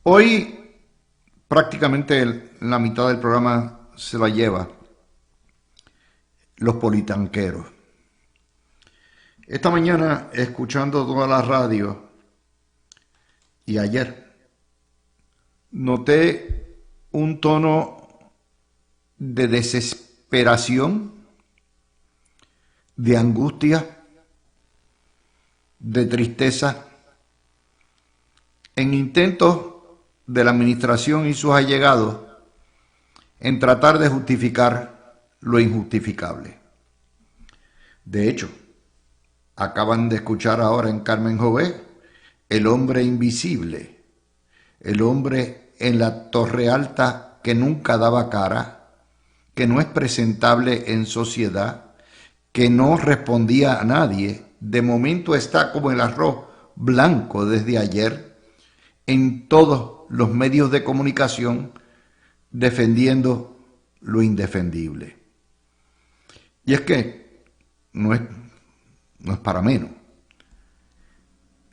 Hoy prácticamente la mitad del programa se la lleva los politanqueros. Esta mañana, escuchando toda la radio y ayer, noté un tono de desesperación, de angustia, de tristeza, en intentos de la administración y sus allegados en tratar de justificar lo injustificable. De hecho, acaban de escuchar ahora en Carmen Jovet el hombre invisible, el hombre en la Torre Alta que nunca daba cara, que no es presentable en sociedad, que no respondía a nadie. De momento está como el arroz blanco desde ayer en todos los medios de comunicación defendiendo lo indefendible. Y es que no es para menos.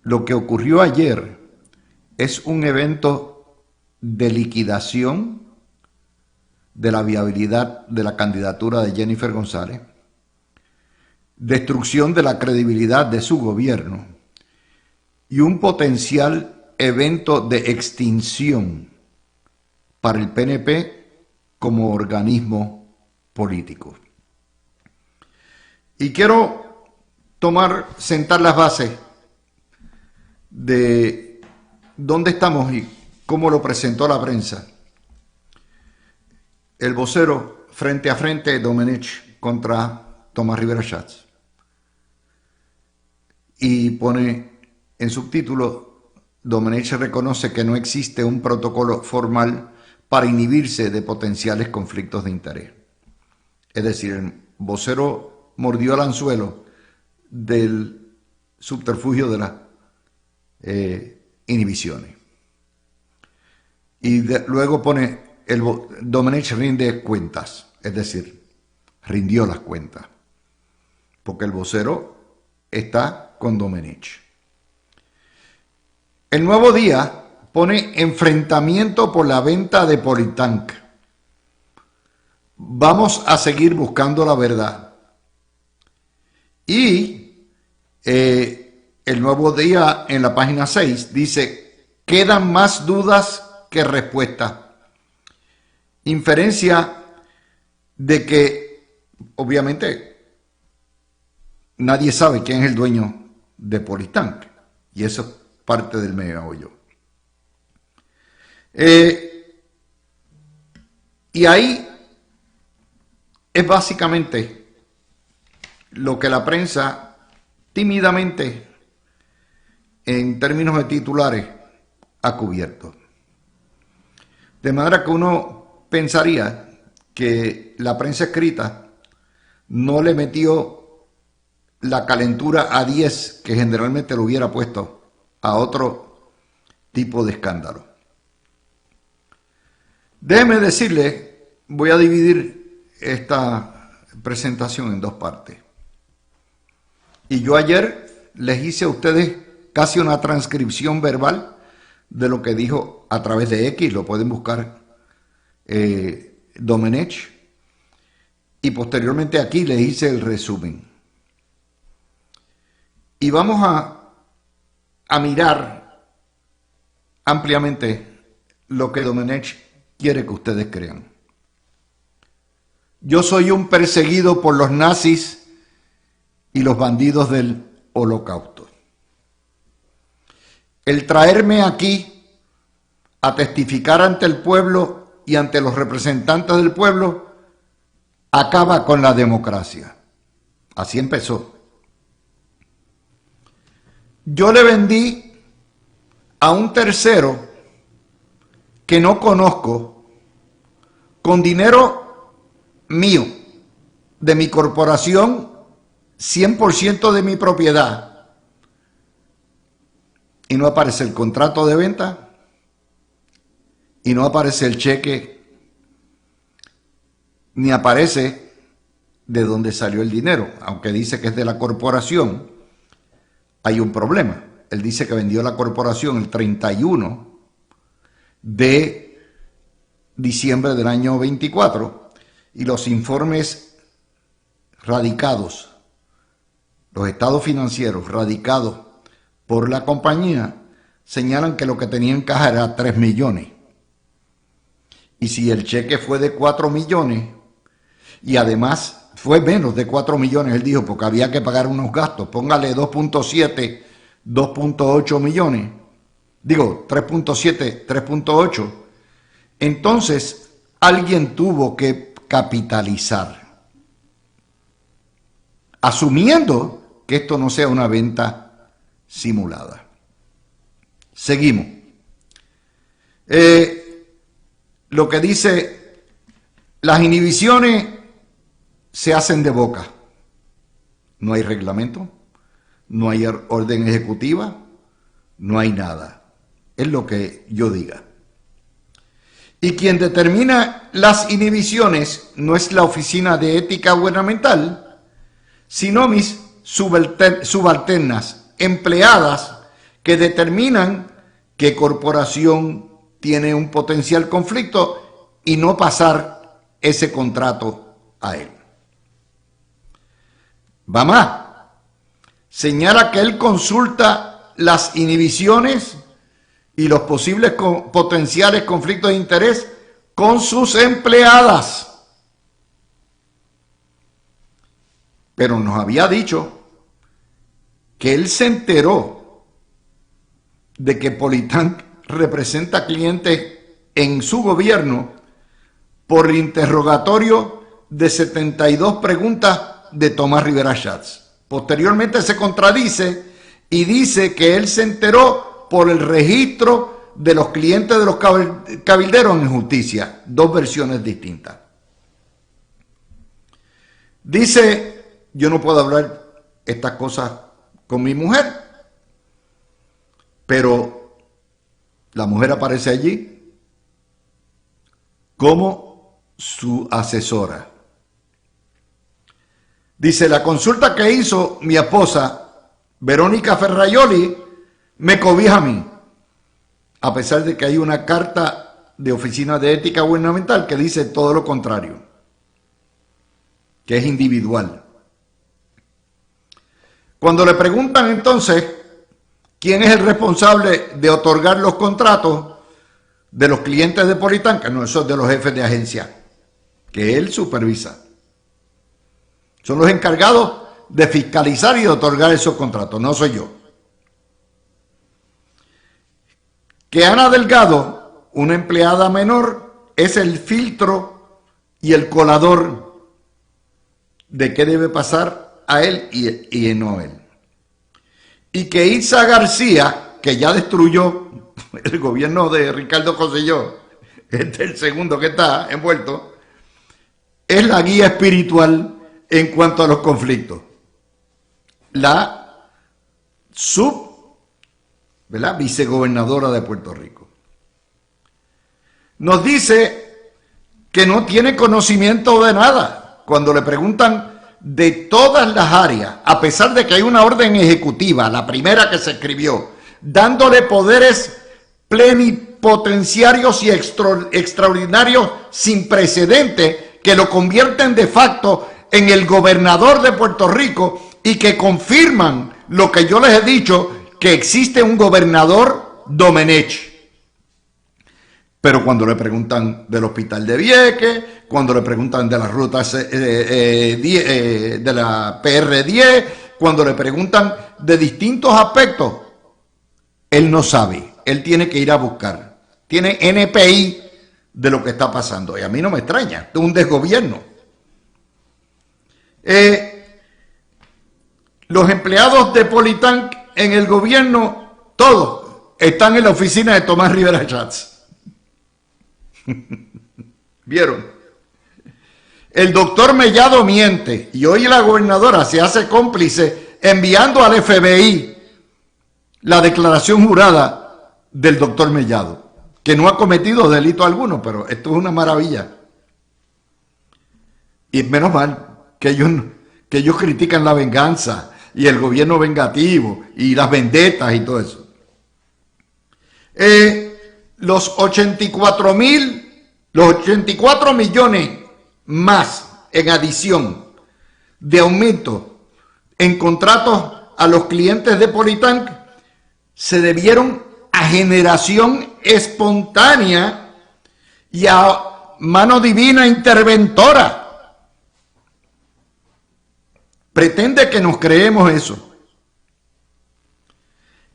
Lo que ocurrió ayer es un evento de liquidación de la viabilidad de la candidatura de Jennifer González, destrucción de la credibilidad de su gobierno y un potencial evento de extinción para el PNP como organismo político. Y quiero sentar las bases de dónde estamos y cómo lo presentó la prensa. El vocero frente a frente, Domenech contra Tomás Rivera Schatz. Y pone en subtítulo: Domenech reconoce que no existe un protocolo formal para inhibirse de potenciales conflictos de interés. Es decir, el vocero mordió el anzuelo del subterfugio de las inhibiciones. Y luego pone, Domenech rinde cuentas, es decir, rindió las cuentas, porque el vocero está con Domenech. El Nuevo Día pone enfrentamiento por la venta de Politank. Vamos a seguir buscando la verdad. Y el Nuevo Día en la página 6 dice: quedan más dudas que respuestas. Inferencia de que obviamente nadie sabe quién es el dueño de Politank. Y eso es parte del meollo. Y ahí es básicamente lo que la prensa tímidamente, en términos de titulares, ha cubierto. De manera que uno pensaría que la prensa escrita no le metió la calentura a 10 que generalmente lo hubiera puesto a otro tipo de escándalo. Déjeme decirle, voy a dividir esta presentación en dos partes. Y yo ayer les hice a ustedes casi una transcripción verbal de lo que dijo a través de X, lo pueden buscar, Domenech, y posteriormente aquí les hice el resumen. Y vamos a mirar ampliamente lo que Domenech quiere que ustedes crean. Yo soy un perseguido por los nazis y los bandidos del Holocausto. El traerme aquí a testificar ante el pueblo y ante los representantes del pueblo acaba con la democracia. Así empezó. Yo le vendí a un tercero que no conozco, con dinero mío, de mi corporación, 100% de mi propiedad, y no aparece el contrato de venta, y no aparece el cheque, ni aparece de dónde salió el dinero, aunque dice que es de la corporación. Hay un problema. Él dice que vendió la corporación el 31 de diciembre del año 24 y los informes radicados, los estados financieros radicados por la compañía señalan que lo que tenía en caja era 3 millones. Y si el cheque fue de 4 millones y además fue menos de 4 millones, él dijo, porque había que pagar unos gastos, póngale 2.7, 2.8 millones, digo 3.7, 3.8, entonces alguien tuvo que capitalizar, asumiendo que esto no sea una venta simulada. Seguimos. Lo que dice, las inhibiciones se hacen de boca. No hay reglamento, no hay orden ejecutiva, no hay nada. Es lo que yo diga. Y quien determina las inhibiciones no es la Oficina de Ética Gubernamental, sino mis subalternas, empleadas que determinan qué corporación tiene un potencial conflicto y no pasar ese contrato a él. Va más, señala que él consulta las inhibiciones y los posibles potenciales conflictos de interés con sus empleadas. Pero nos había dicho que él se enteró de que Politank representa clientes en su gobierno por el interrogatorio de 72 preguntas de Tomás Rivera Schatz. Posteriormente se contradice y dice que él se enteró por el registro de los clientes de los cabilderos en justicia. Dos versiones distintas. Dice, yo no puedo hablar estas cosas con mi mujer, pero la mujer aparece allí como su asesora. Dice, la consulta que hizo mi esposa, Verónica Ferraioli, me cobija a mí, a pesar de que hay una carta de Oficina de Ética Gubernamental que dice todo lo contrario, que es individual. Cuando le preguntan entonces quién es el responsable de otorgar los contratos de los clientes de Politank, no, eso es de los jefes de agencia, que él supervisa. Son los encargados de fiscalizar y de otorgar esos contratos, no soy yo. Que Ana Delgado, una empleada menor, es el filtro y el colador de qué debe pasar a él y no a él. Y que Itza García, que ya destruyó el gobierno de Ricardo Rosselló, este es el segundo que está envuelto, es la guía espiritual en cuanto a los conflictos. La vicegobernadora de Puerto Rico. Nos dice que no tiene conocimiento de nada. Cuando le preguntan de todas las áreas, a pesar de que hay una orden ejecutiva, la primera que se escribió, dándole poderes plenipotenciarios y extraordinarios sin precedente, que lo convierten de facto en el gobernador de Puerto Rico y que confirman lo que yo les he dicho, que existe un gobernador Domenech. Pero cuando le preguntan del hospital de Vieques, cuando le preguntan de las rutas de la PR10, cuando le preguntan de distintos aspectos, él no sabe, él tiene que ir a buscar. Tiene NPI de lo que está pasando. Y a mí no me extraña, es un desgobierno. Los empleados de Politank en el gobierno, todos están en la oficina de Tomás Rivera Schatz. ¿Vieron? El doctor Mellado miente y hoy la gobernadora se hace cómplice enviando al FBI la declaración jurada del doctor Mellado, que no ha cometido delito alguno, pero esto es una maravilla. Y menos mal que ellos critican la venganza y el gobierno vengativo y las vendetas y todo eso. los 84 millones más en adición de aumento en contratos a los clientes de Politank se debieron a generación espontánea y a mano divina interventora. Pretende que nos creemos eso.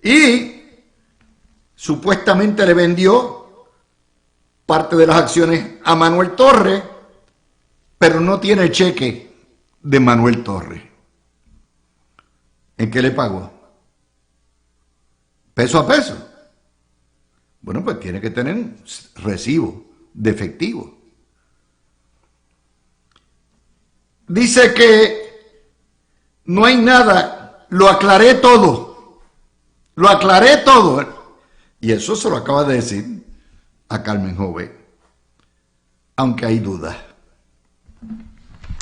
Y supuestamente le vendió parte de las acciones a Manuel Torres, pero no tiene el cheque de Manuel Torres. ¿En qué le pagó? ¿Peso a peso? Bueno, pues tiene que tener un recibo de efectivo. Dice que no hay nada, lo aclaré todo. Lo aclaré todo. Y eso se lo acaba de decir a Carmen Jové, aunque hay dudas.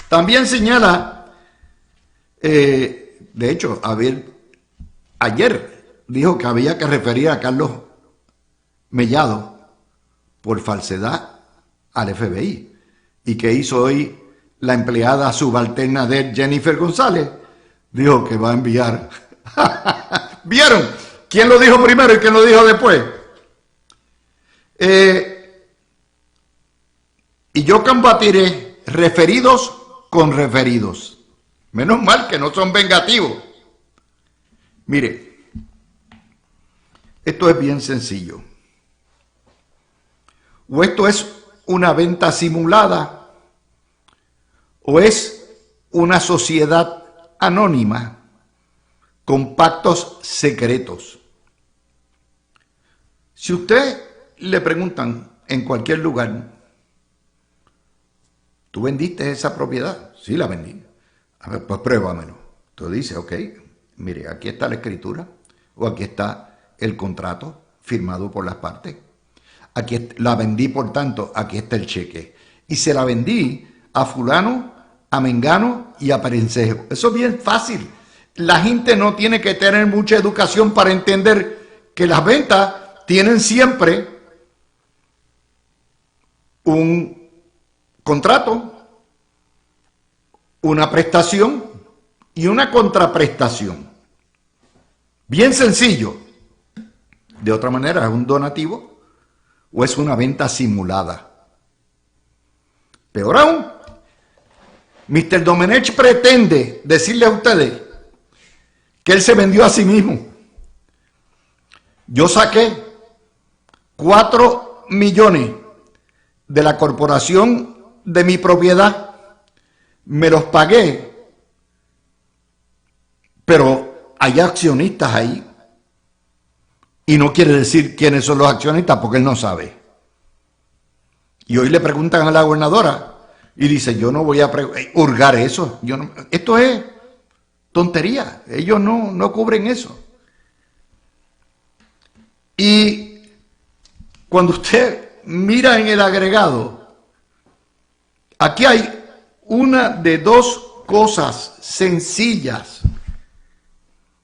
También señala, de hecho, ayer dijo que había que referir a Carlos Mellado por falsedad al FBI, y que hizo hoy la empleada subalterna de Jennifer González, dijo que va a enviar. ¿Vieron? ¿Quién lo dijo primero y quién lo dijo después? Y yo combatiré referidos con referidos. Menos mal que no son vengativos. Mire, esto es bien sencillo. O esto es una venta simulada, o es una sociedad anónima con pactos secretos. Si usted le preguntan en cualquier lugar, ¿tú vendiste esa propiedad? Sí, la vendí. A ver, pues pruébamelo. Tú dices, ok, mire, aquí está la escritura, o aquí está el contrato firmado por las partes. Aquí la vendí, por tanto, aquí está el cheque. Y se la vendí a fulano, a mengano y a perencejo. Eso es bien fácil. La gente no tiene que tener mucha educación para entender que las ventas tienen siempre un contrato, una prestación y una contraprestación. Bien sencillo. De otra manera, es un donativo o es una venta simulada. Peor aún, Mr. Domenech pretende decirle a ustedes que él se vendió a sí mismo. Yo saqué 4 millones de la corporación de mi propiedad, me los pagué, pero hay accionistas ahí. Y no quiere decir quiénes son los accionistas porque él no sabe. Y hoy le preguntan a la gobernadora y dice, yo no voy a hurgar eso. Esto es tontería. Ellos no cubren eso. Y cuando usted mira en el agregado, aquí hay una de dos cosas sencillas,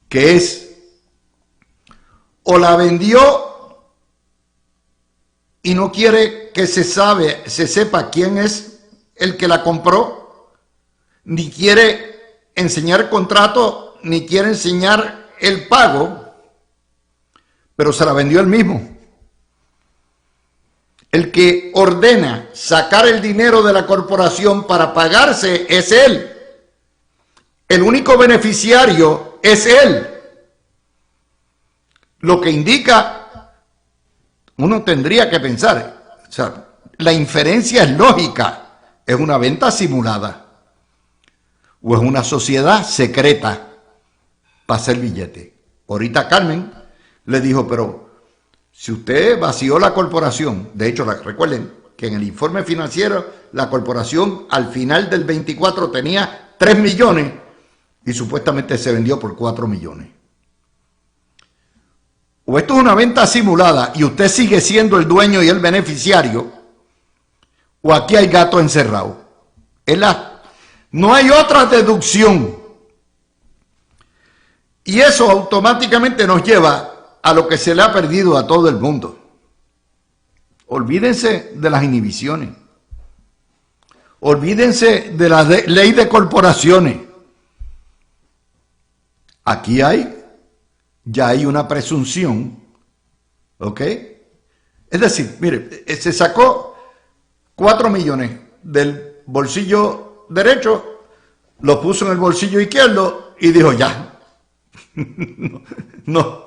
que es, o la vendió y no quiere que se sepa quién es el que la compró, ni quiere enseñar contrato, ni quiere enseñar el pago, pero se la vendió él mismo. El que ordena sacar el dinero de la corporación para pagarse es él. El único beneficiario es él. Lo que indica, uno tendría que pensar, o sea, la inferencia es lógica, es una venta simulada o es una sociedad secreta para hacer billete. Ahorita Carmen le dijo, pero si usted vació la corporación, de hecho recuerden que en el informe financiero la corporación al final del 24 tenía 3 millones y supuestamente se vendió por 4 millones. O esto es una venta simulada y usted sigue siendo el dueño y el beneficiario, o aquí hay gato encerrado. No hay otra deducción. Y eso automáticamente nos lleva a lo que se le ha perdido a todo el mundo. Olvídense de las inhibiciones. Olvídense de la ley de corporaciones. Aquí ya hay una presunción, ¿ok? Es decir, mire, se sacó 4 millones del bolsillo derecho, lo puso en el bolsillo izquierdo y dijo ya, no,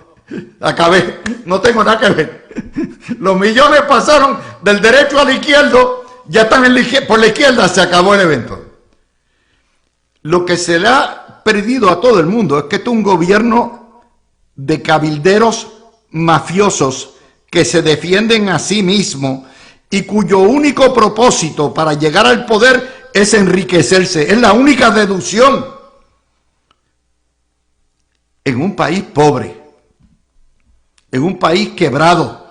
acabé, no tengo nada que ver. Los millones pasaron del derecho al izquierdo, ya están por la izquierda, se acabó el evento. Lo que se le ha perdido a todo el mundo es que esto es un gobierno de cabilderos mafiosos que se defienden a sí mismos y cuyo único propósito para llegar al poder es enriquecerse. Es la única deducción. En un país pobre, en un país quebrado,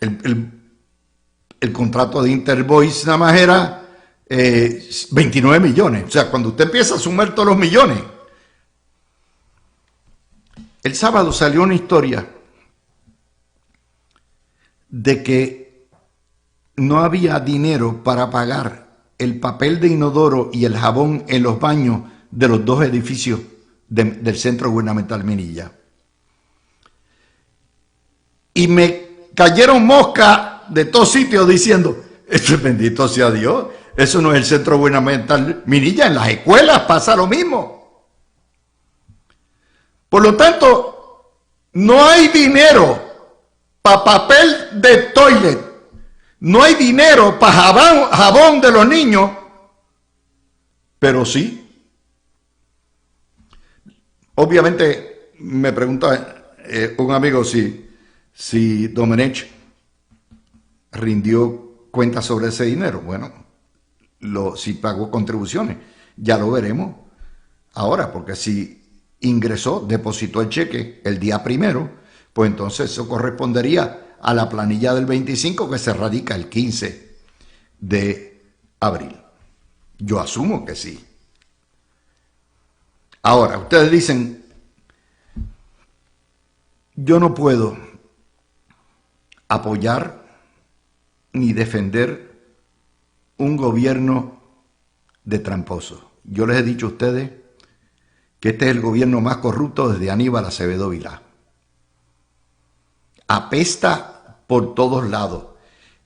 el contrato de Intervoice nada más era 29 millones. O sea, cuando usted empieza a sumar todos los millones. El sábado salió una historia de que no había dinero para pagar el papel de inodoro y el jabón en los baños de los 2 edificios del Centro Gubernamental Minilla. Y me cayeron moscas de todos sitios diciendo, eso bendito sea Dios, eso no es el Centro Gubernamental Minilla, en las escuelas pasa lo mismo. Por lo tanto, no hay dinero para papel de toilet, no hay dinero para jabón de los niños, pero sí. Obviamente me pregunta un amigo si Domenech rindió cuentas sobre ese dinero. Bueno, si pagó contribuciones, ya lo veremos ahora, porque si ingresó, depositó el cheque el día 1, pues entonces eso correspondería a la planilla del 25 que se radica el 15 de abril. Yo asumo que sí. Ahora, ustedes dicen, yo no puedo apoyar ni defender un gobierno de tramposos. Yo les he dicho a ustedes que este es el gobierno más corrupto desde Aníbal Acevedo Vilá. Apesta por todos lados.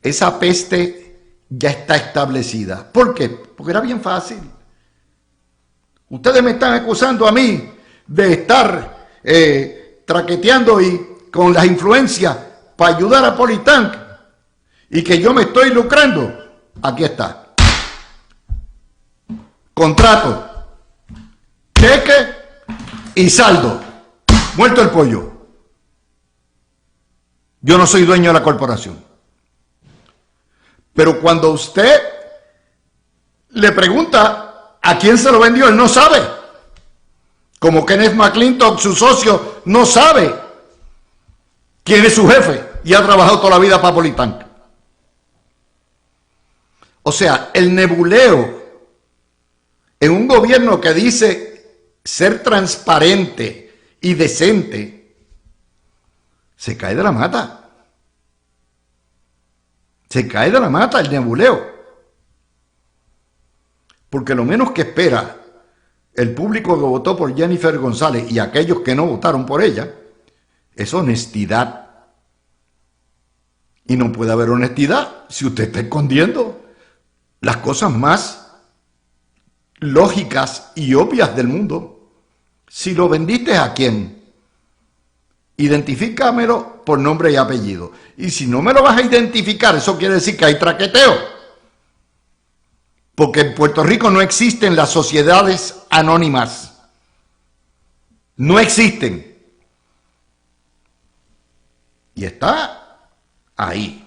Esa peste ya está establecida. ¿Por qué? Porque era bien fácil. Ustedes me están acusando a mí de estar traqueteando y con las influencias para ayudar a Politank y que yo me estoy lucrando. Aquí está. Contrato, cheque y saldo. Muerto el pollo. Yo no soy dueño de la corporación. Pero cuando usted le pregunta a quién se lo vendió, él no sabe. Como Kenneth McClintock, su socio, no sabe quién es su jefe y ha trabajado toda la vida para Politank. O sea, el nebuleo en un gobierno que dice ser transparente y decente, se cae de la mata. Se cae de la mata el nebuleo. Porque lo menos que espera el público que votó por Jennifer González y aquellos que no votaron por ella es honestidad. Y no puede haber honestidad si usted está escondiendo las cosas más lógicas y obvias del mundo. Si lo vendiste, ¿a quién? Identifícamelo por nombre y apellido. Y si no me lo vas a identificar, eso quiere decir que hay traqueteo. Porque en Puerto Rico no existen las sociedades anónimas. No existen. Y está ahí.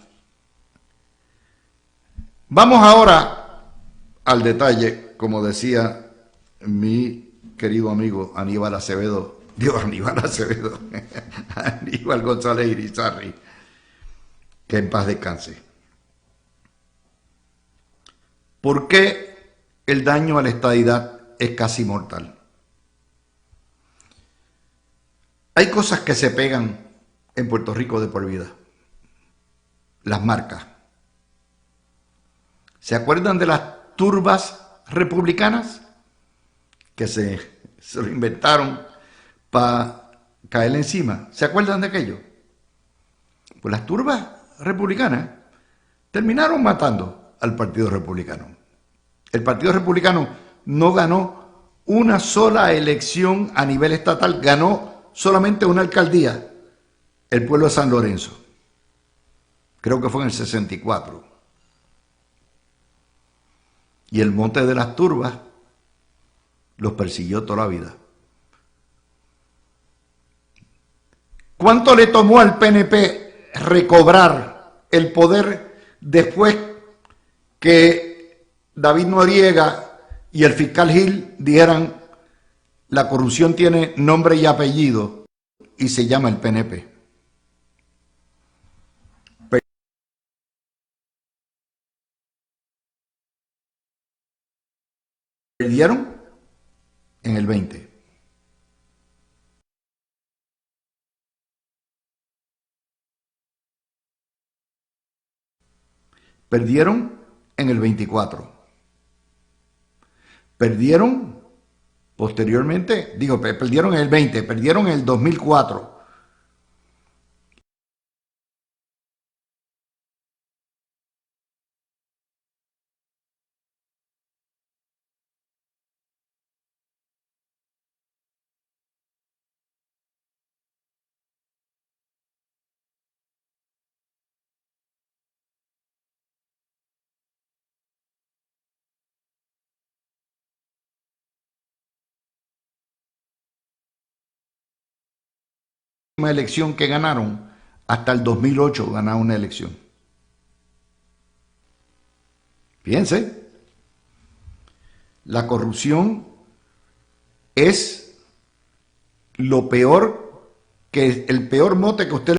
Vamos ahora al detalle, como decía mi querido amigo Aníbal Acevedo, Aníbal González Irizarry, que en paz descanse. ¿Por qué el daño a la estadidad es casi mortal? Hay cosas que se pegan en Puerto Rico de por vida. las marcas. ¿Se acuerdan de las turbas republicanas? Que se lo inventaron para caerle encima. ¿Se acuerdan de aquello? Pues las turbas republicanas terminaron matando al Partido Republicano. El Partido Republicano no ganó una sola elección a nivel estatal, ganó solamente una alcaldía, el pueblo de San Lorenzo. Creo que fue en el 64. Y el Monte de las Turbas los persiguió toda la vida. ¿Cuánto le tomó al PNP recobrar el poder después que David Noriega y el fiscal Gil dijeran la corrupción tiene nombre y apellido y se llama el PNP? Perdieron en el 20. Perdieron en el 24. Perdieron posteriormente, perdieron en el 20, perdieron en el 2004. Una elección que ganaron, hasta el 2008 ganaron una elección. Fíjense, la corrupción es lo peor, que el peor mote que usted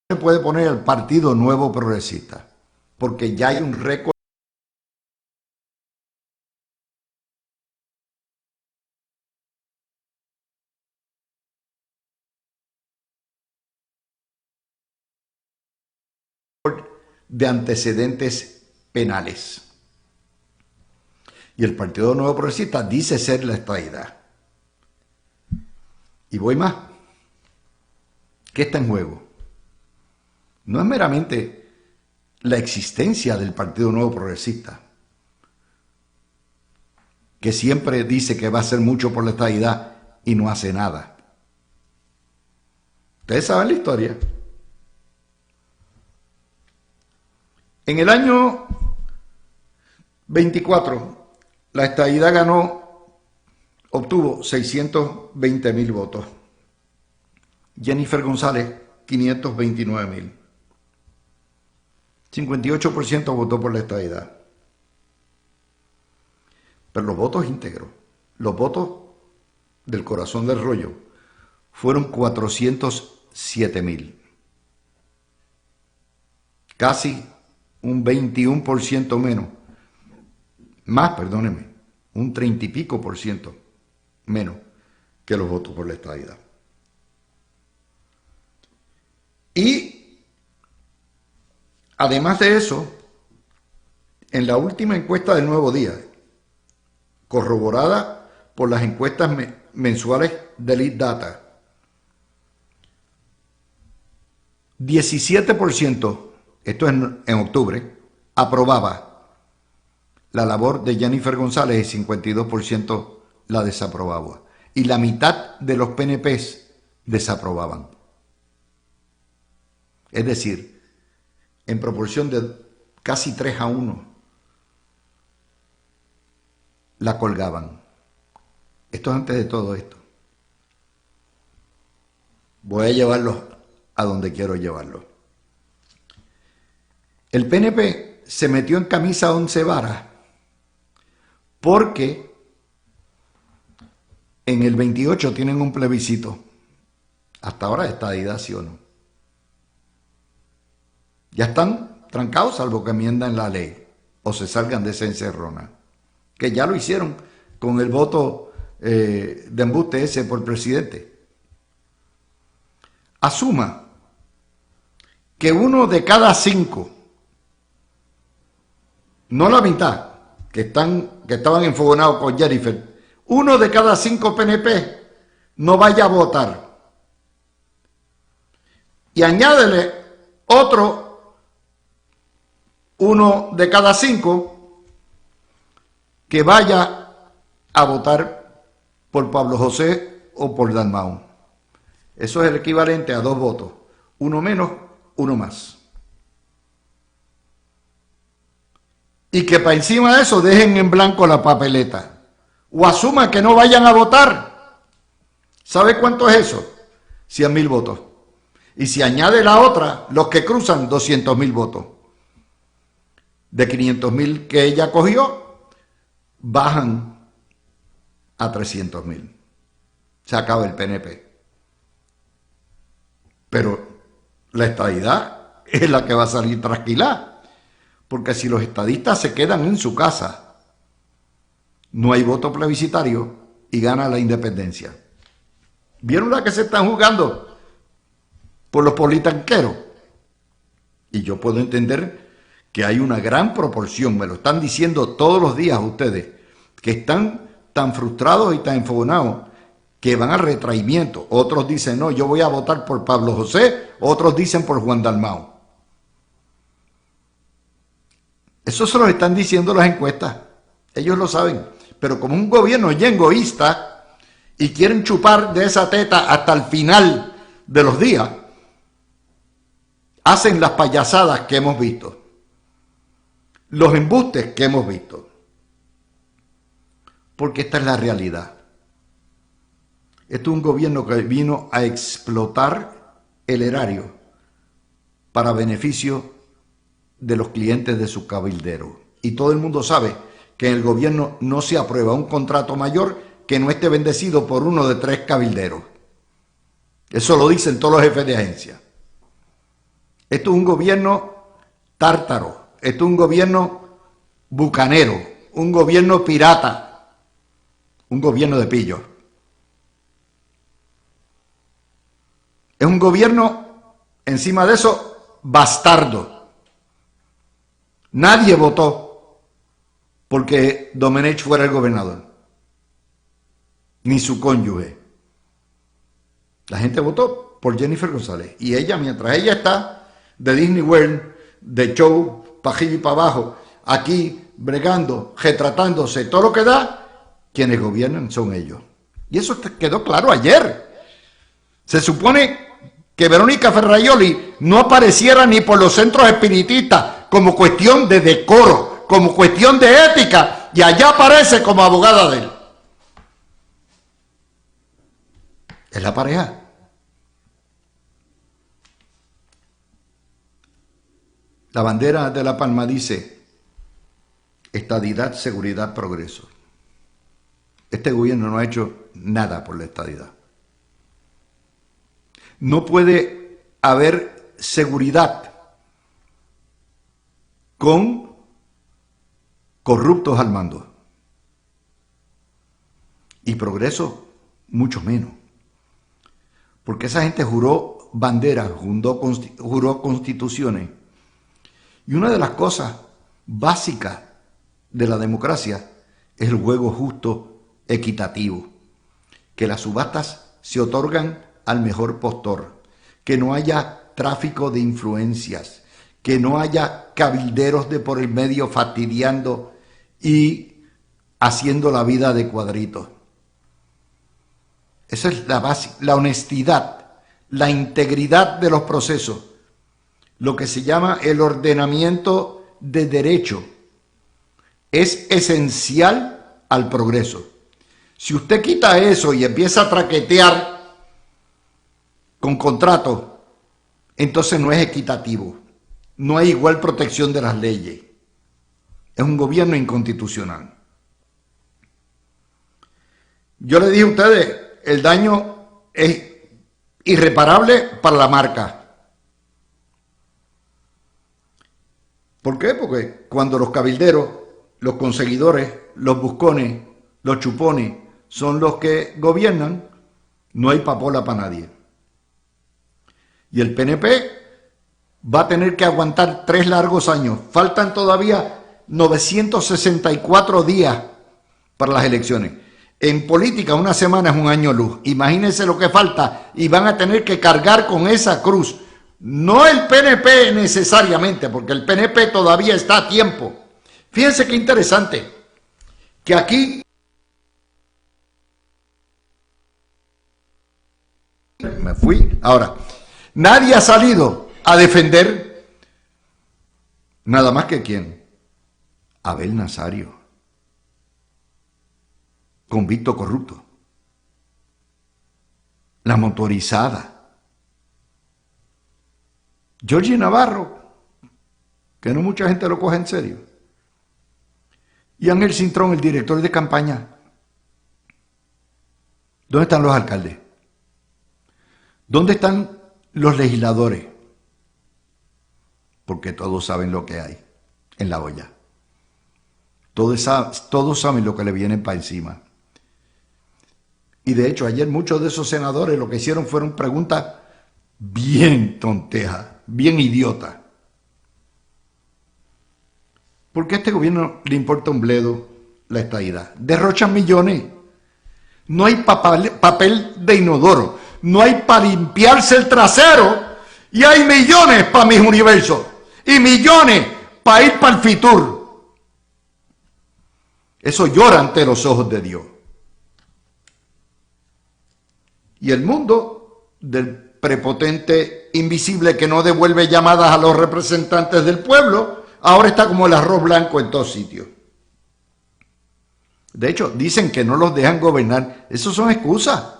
le puede poner al Partido Nuevo Progresista, porque ya hay un récord de antecedentes penales. Y el Partido Nuevo Progresista dice ser la estadidad. Y voy más. ¿Qué está en juego? No es meramente la existencia del Partido Nuevo Progresista, que siempre dice que va a hacer mucho por la estadidad y no hace nada. Ustedes saben la historia. En el año 24, la estadidad obtuvo 620.000 votos. Jennifer González, 529.000. 58% votó por la estadidad. Pero los votos íntegros, los votos del corazón del rollo, fueron 407.000. Casi un 21% menos. Más, perdónenme, un 30 y pico por ciento menos que los votos por la estadidad. Y además de eso, en la última encuesta del Nuevo Día, corroborada por las encuestas mensuales de Lead Data, 17%, esto es en octubre, aprobaba la labor de Jennifer González y 52% la desaprobaba. Y la mitad de los PNPs desaprobaban. Es decir, en proporción de casi 3-1, la colgaban. Esto es antes de todo esto. Voy a llevarlo a donde quiero llevarlo. El PNP se metió en camisa 11 varas porque en el 28 tienen un plebiscito. Hasta ahora estadidad, sí o no. Ya están trancados, salvo que enmiendan la ley o se salgan de esa encerrona, que ya lo hicieron con el voto de embuste ese por presidente. Asuma que 1 de cada 5, no la mitad, que estaban enfogonados con Jennifer, 1 de cada 5 PNP no vaya a votar. Y añádele otro 1 de cada 5 que vaya a votar por Pablo José o por Dalmau. Eso es el equivalente a 2 votos. 1 menos, 1 más. Y que para encima de eso dejen en blanco la papeleta. O asuman que no vayan a votar. ¿Sabe cuánto es eso? 100.000 votos. Y si añade la otra, los que cruzan, 200.000 votos. De 500.000 que ella cogió, bajan a 300.000. Se acaba el PNP. Pero la estadidad es la que va a salir trasquilada. Porque si los estadistas se quedan en su casa, no hay voto plebiscitario y gana la independencia. ¿Vieron la que se están jugando por los politanqueros? Y yo puedo entender que hay una gran proporción, me lo están diciendo todos los días ustedes, que están tan frustrados y tan enfogonados que van al retraimiento. Otros dicen, no, yo voy a votar por Pablo José, otros dicen por Juan Dalmau. Eso se lo están diciendo las encuestas, ellos lo saben, pero como un gobierno ya egoísta y quieren chupar de esa teta hasta el final de los días, hacen las payasadas que hemos visto, los embustes que hemos visto, porque esta es la realidad. Esto es un gobierno que vino a explotar el erario para beneficio de los clientes de su cabildero. Y todo el mundo sabe que en el gobierno no se aprueba un contrato mayor que no esté bendecido por uno de 3 cabilderos. Eso lo dicen todos los jefes de agencia. Esto es un gobierno tártaro, esto es un gobierno bucanero, un gobierno pirata, un gobierno de pillos. Es un gobierno, encima de eso, bastardo. Nadie votó porque Domenech fuera el gobernador, ni su cónyuge. La gente votó por Jennifer González. Y ella, mientras ella está de Disney World, de show, para arriba y para abajo, aquí bregando, retratándose, todo lo que da, quienes gobiernan son ellos. Y eso quedó claro ayer. Se supone que Verónica Ferraioli no apareciera ni por los centros espiritistas como cuestión de decoro, como cuestión de ética, y allá aparece como abogada de él. Es la pareja. La bandera de La Palma dice estadidad, seguridad, progreso. Este gobierno no ha hecho nada por la estadidad. No puede haber seguridad con corruptos al mando. Y progreso, mucho menos. Porque esa gente juró banderas, juró constituciones. Y una de las cosas básicas de la democracia es el juego justo, equitativo. Que las subastas se otorgan al mejor postor, que no haya tráfico de influencias, que no haya cabilderos de por el medio fastidiando y haciendo la vida de cuadritos. Esa es la base, la honestidad, la integridad de los procesos, lo que se llama el ordenamiento de derecho, es esencial al progreso. Si usted quita eso y empieza a traquetear con contratos, entonces no es equitativo, no hay igual protección de las leyes, es un gobierno inconstitucional. Yo le dije a ustedes, el daño es irreparable para la marca. ¿Por qué? Porque cuando los cabilderos, los conseguidores, los buscones, los chupones, son los que gobiernan, no hay papola para nadie. Y el PNP va a tener que aguantar 3 largos años. Faltan todavía 964 días para las elecciones. En política una semana es un año luz. Imagínense lo que falta y van a tener que cargar con esa cruz. No el PNP necesariamente, porque el PNP todavía está a tiempo. Fíjense qué interesante, que aquí me fui. Ahora, nadie ha salido a defender nada más que quién. Abel Nazario, convicto corrupto. La motorizada. Georgie Navarro, que no mucha gente lo coge en serio. Y Ángel Cintrón, el director de campaña. ¿Dónde están los alcaldes? ¿Dónde están los legisladores? Porque todos saben lo que hay en la olla. Todos saben lo que le vienen para encima. Y de hecho, ayer muchos de esos senadores lo que hicieron fueron preguntas bien tontejas, bien idiotas. ¿Por qué a este gobierno le importa un bledo la estadidad? Derrochan millones. No hay papel de inodoro. No hay para limpiarse el trasero. Y hay millones para mis universos. Y millones para ir para el Fitur. Eso llora ante los ojos de Dios. Y el mundo del prepotente invisible que no devuelve llamadas a los representantes del pueblo, ahora está como el arroz blanco en todos sitios. De hecho, dicen que no los dejan gobernar. Eso son excusas.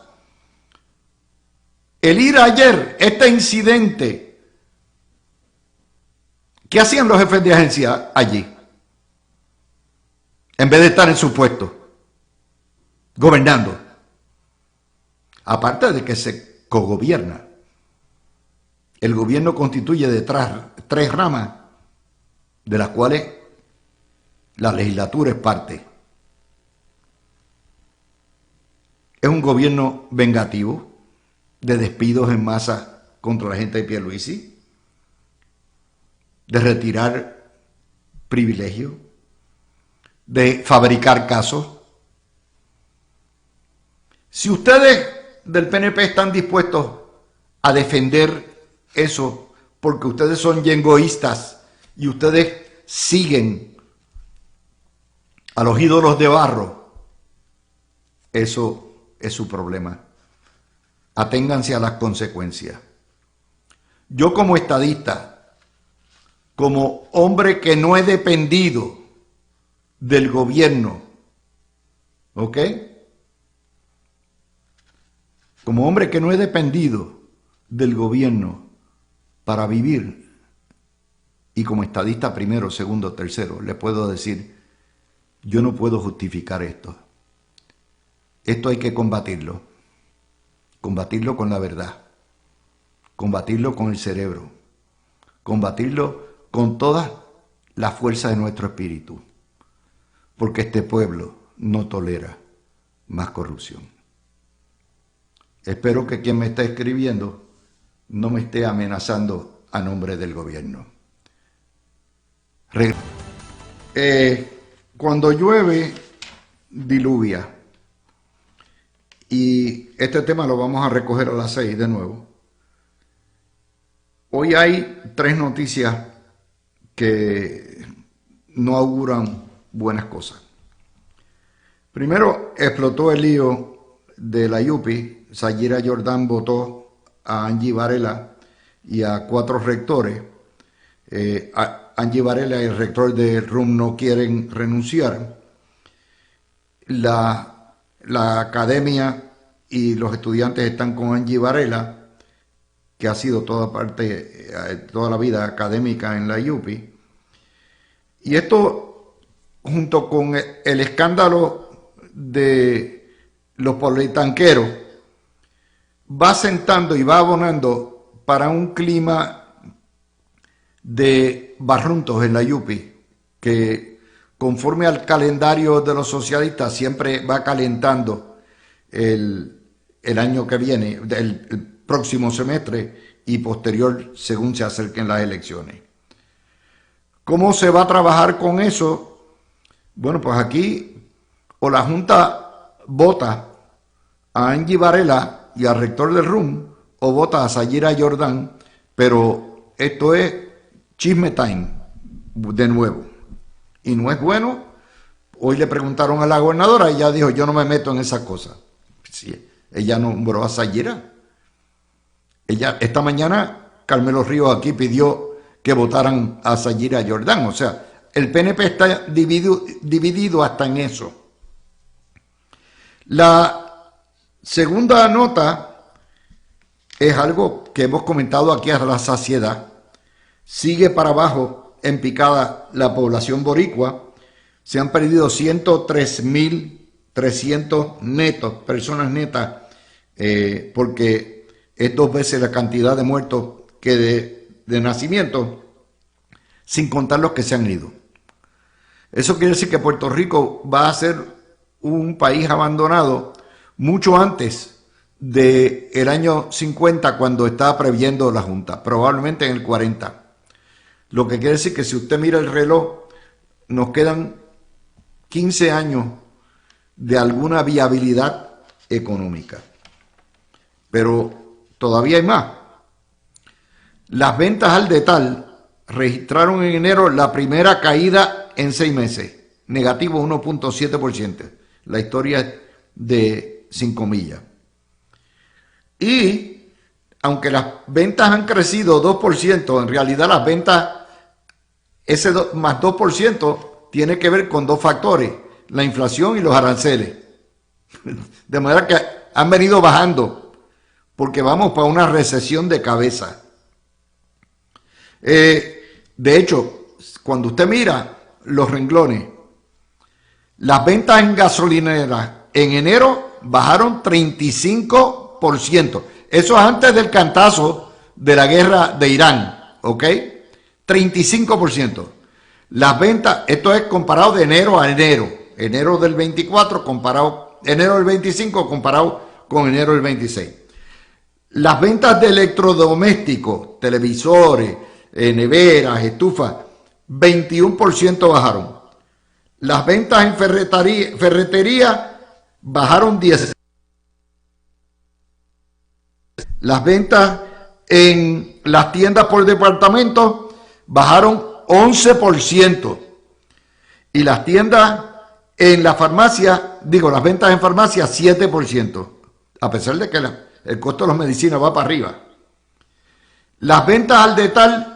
El ir ayer, este incidente, ¿qué hacían los jefes de agencia allí? En vez de estar en su puesto, gobernando. Aparte de que se cogobierna. El gobierno constituye de 3 ramas, de las cuales la legislatura es parte. Es un gobierno vengativo, de despidos en masa contra la gente de Pierluisi, de retirar privilegios, de fabricar casos. Si ustedes del PNP están dispuestos a defender eso porque ustedes son yengoístas y ustedes siguen a los ídolos de barro, eso es su problema. Aténganse a las consecuencias. Yo como estadista, como hombre que no he dependido del gobierno, ¿ok? Como hombre que no he dependido del gobierno para vivir, y como estadista primero, segundo, tercero, le puedo decir, yo no puedo justificar esto. Esto hay que combatirlo. Combatirlo con la verdad. Combatirlo con el cerebro. Combatirlo con toda la fuerza de nuestro espíritu. Porque este pueblo no tolera más corrupción. Espero que quien me está escribiendo no me esté amenazando a nombre del gobierno. Cuando llueve, diluvia. Y este tema lo vamos a recoger a las 6 de nuevo. Hoy hay 3 noticias que no auguran buenas cosas. Primero, explotó el lío de la Yupi. Sayira Jordan votó a Angie Varela y a 4 rectores. Angie Varela y el rector de RUM no quieren renunciar. La academia y los estudiantes están con Angie Varela, que ha sido toda la vida académica en la Yupi. Y esto, junto con el escándalo de los politanqueros, va sentando y va abonando para un clima de barruntos en la Yupi, que conforme al calendario de los socialistas siempre va calentando el año que viene, el próximo semestre y posterior según se acerquen las elecciones. ¿Cómo se va a trabajar con eso? Bueno, pues aquí o la Junta vota a Angie Varela y al rector del RUM o vota a Sayira Jordan, pero esto es chisme time de nuevo y no es bueno. Hoy le preguntaron a la gobernadora y ella dijo: yo no me meto en esas cosas. Sí, ella nombró a Sayira. Esta mañana Carmelo Ríos aquí pidió que votaran a Sayira Jordan. O sea, el PNP está dividido hasta en eso. La segunda nota es algo que hemos comentado aquí a la saciedad. Sigue para abajo en picada la población boricua. Se han perdido 103.300 netos, personas netas, porque es 2 veces la cantidad de muertos que de nacimiento, sin contar los que se han ido. Eso quiere decir que Puerto Rico va a ser un país abandonado mucho antes del año 50, cuando estaba previendo la Junta, probablemente en el 40. Lo que quiere decir que si usted mira el reloj, nos quedan 15 años de alguna viabilidad económica. Pero todavía hay más. Las ventas al detal registraron en enero la primera caída en 6 meses, negativo 1.7%. La historia es de 5 millas. Y aunque las ventas han crecido 2%, en realidad las ventas, ese más 2%, tiene que ver con 2 factores: la inflación y los aranceles. De manera que han venido bajando, porque vamos para una recesión de cabeza. De hecho, cuando usted mira los renglones, las ventas en gasolineras en enero bajaron 35%. Eso es antes del cantazo de la guerra de Irán, ¿ok? 35%. Las ventas, esto es comparado de enero a enero. Enero del 24 comparado, enero del 25 comparado con enero del 26. Las ventas de electrodomésticos, televisores, neveras, estufas, 21% bajaron. Las ventas en ferretería bajaron 10%. Las ventas en las tiendas por departamento bajaron 11%. Y las tiendas en la farmacia, las ventas en farmacia 7%. A pesar de que el costo de las medicinas va para arriba. Las ventas al detal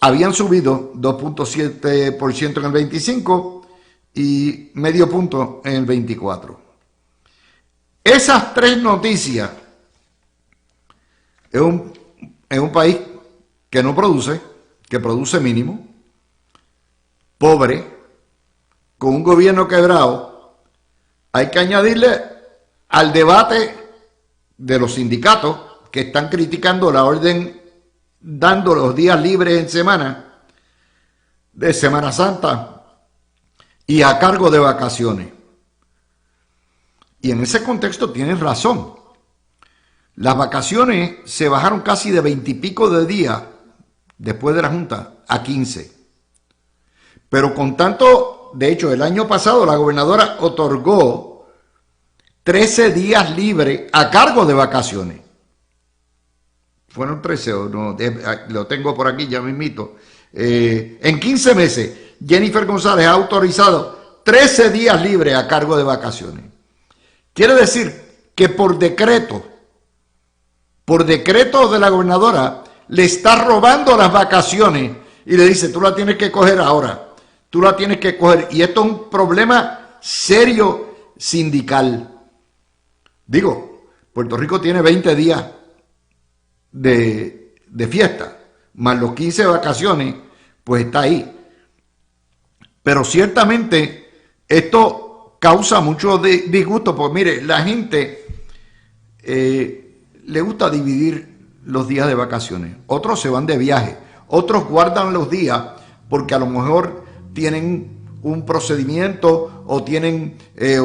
habían subido 2.7% en el 25 y medio punto en el 24. Esas 3 noticias es un país que no produce, que produce mínimo, pobre, con un gobierno quebrado. Hay que añadirle al debate de los sindicatos que están criticando la orden dando los días libres en semana, de Semana Santa y a cargo de vacaciones. Y en ese contexto tienes razón. Las vacaciones se bajaron casi de 20 y pico de días después de la Junta a 15. Pero con tanto, de hecho, el año pasado la gobernadora otorgó 13 días libres a cargo de vacaciones. Fueron 13 o no, lo tengo por aquí, ya mismito. En 15 meses, Jennifer González ha autorizado 13 días libres a cargo de vacaciones. Quiere decir que por decreto de la gobernadora, le está robando las vacaciones y le dice: tú la tienes que coger ahora, tú la tienes que coger. Y esto es un problema serio sindical. Puerto Rico tiene 20 días de fiesta, más los 15 de vacaciones, pues está ahí. Pero ciertamente esto causa mucho disgusto, porque mire, la gente le gusta dividir los días de vacaciones. Otros se van de viaje, otros guardan los días porque a lo mejor tienen un procedimiento o tienen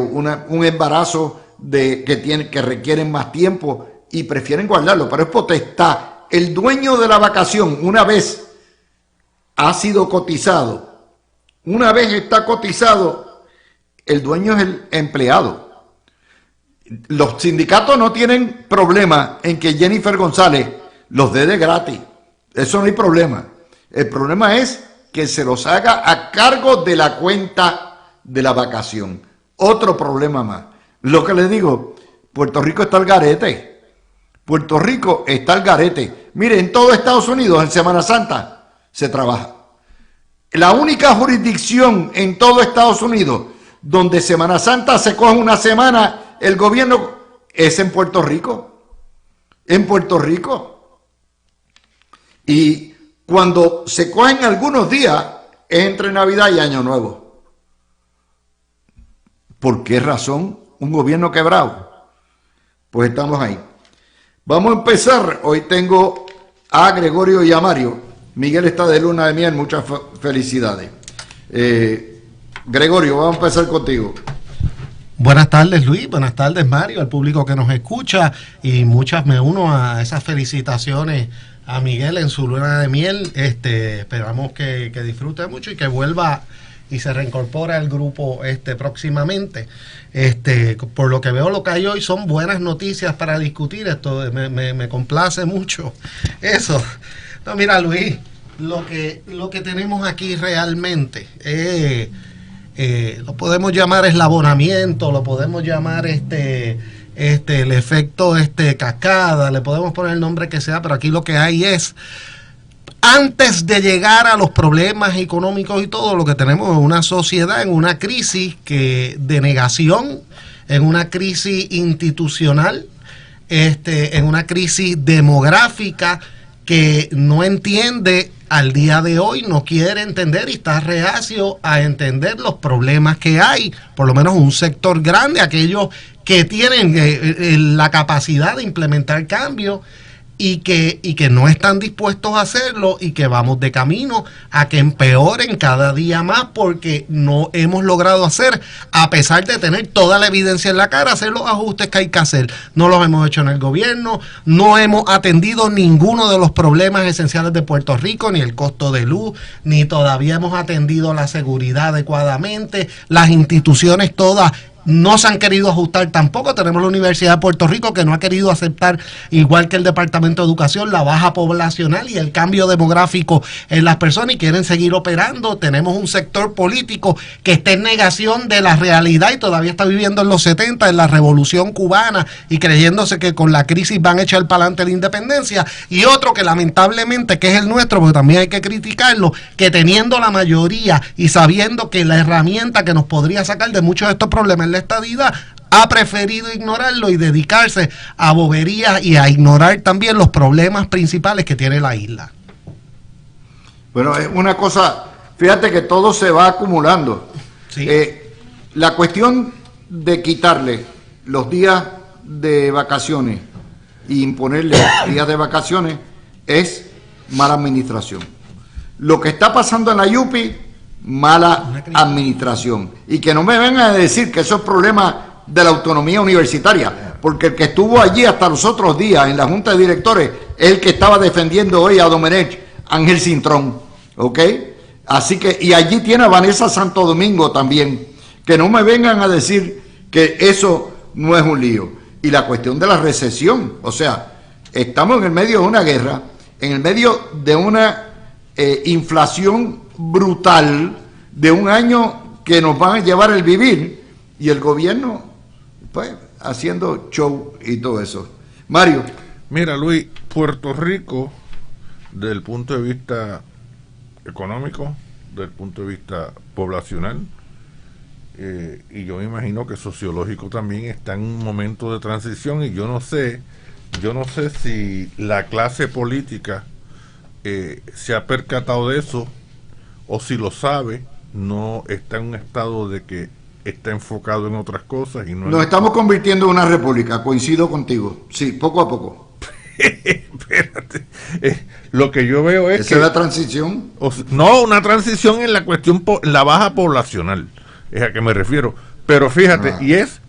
un embarazo que requieren más tiempo y prefieren guardarlo, pero es potestad. El dueño de la vacación, una vez ha sido cotizado, una vez está cotizado, el dueño es el empleado. Los sindicatos no tienen problema en que Jennifer González los dé de gratis. Eso no hay problema. El problema es que se los haga a cargo de la cuenta de la vacación. Otro problema más. Lo que les digo, Puerto Rico está al garete. Puerto Rico está al garete. Mire, en todo Estados Unidos, en Semana Santa, se trabaja. La única jurisdicción en todo Estados Unidos donde Semana Santa se coge una semana, el gobierno, es en Puerto Rico. En Puerto Rico. Y cuando se cogen algunos días, es entre Navidad y Año Nuevo. ¿Por qué razón? Un gobierno quebrado. Pues estamos ahí. Vamos a empezar. Hoy tengo a Gregorio y a Mario. Miguel está de luna de miel. Muchas felicidades. Gregorio, vamos a empezar contigo. Buenas tardes, Luis. Buenas tardes, Mario, al público que nos escucha. Y me uno a esas felicitaciones a Miguel en su luna de miel. Esperamos que disfrute mucho y que vuelva y se reincorpora al grupo próximamente. Por lo que veo, lo que hay hoy son buenas noticias para discutir. Esto me complace mucho eso. No, mira, Luis, lo que tenemos aquí realmente lo podemos llamar eslabonamiento, lo podemos llamar el efecto cascada, le podemos poner el nombre que sea, pero aquí lo que hay es, antes de llegar a los problemas económicos y todo, lo que tenemos es una sociedad en una crisis de negación, en una crisis institucional, en una crisis demográfica que no entiende al día de hoy, no quiere entender y está reacio a entender los problemas que hay, por lo menos un sector grande, aquellos que tienen la capacidad de implementar cambios y que no están dispuestos a hacerlo y que vamos de camino a que empeoren cada día más porque no hemos logrado hacer, a pesar de tener toda la evidencia en la cara, hacer los ajustes que hay que hacer. No los hemos hecho en el gobierno, no hemos atendido ninguno de los problemas esenciales de Puerto Rico, ni el costo de luz, ni todavía hemos atendido la seguridad adecuadamente, las instituciones todas no se han querido ajustar tampoco. Tenemos la Universidad de Puerto Rico que no ha querido aceptar, igual que el Departamento de Educación, la baja poblacional y el cambio demográfico en las personas y quieren seguir operando. Tenemos un sector político que está en negación de la realidad y todavía está viviendo en los 70, en la Revolución Cubana y creyéndose que con la crisis van a echar para adelante la independencia, y otro que lamentablemente, que es el nuestro, porque también hay que criticarlo, que teniendo la mayoría y sabiendo que la herramienta que nos podría sacar de muchos de estos problemas es la estadidad, ha preferido ignorarlo y dedicarse a boberías y a ignorar también los problemas principales que tiene la isla. Bueno, es una cosa, fíjate que todo se va acumulando. Sí. La cuestión de quitarle los días de vacaciones y imponerle días de vacaciones es mala administración. Lo que está pasando en la Yupi, mala administración. Y que no me vengan a decir que eso es problema de la autonomía universitaria, porque el que estuvo allí hasta los otros días en la Junta de Directores es el que estaba defendiendo hoy a Domenech, Ángel Cintrón, ¿ok? Así que, y allí tiene a Vanessa Santo Domingo también, que no me vengan a decir que eso no es un lío. Y la cuestión de la recesión, o sea, estamos en el medio de una guerra, en el medio de una inflación brutal, de un año que nos van a llevar el vivir, y el gobierno pues haciendo show y todo eso. Mario. Mira, Luis, Puerto Rico, desde el punto de vista económico, desde el punto de vista poblacional, y yo me imagino que sociológico también, está en un momento de transición, y yo no sé si la clase política se ha percatado de eso, o si lo sabe, no está en un estado de que está enfocado en otras cosas. Y no nos estamos convirtiendo en una república, coincido contigo, sí, poco a poco. espérate. Lo que yo veo es ¿Esa que... es la transición? No, una transición en la cuestión, en la baja poblacional, es a que me refiero. Pero fíjate, y es,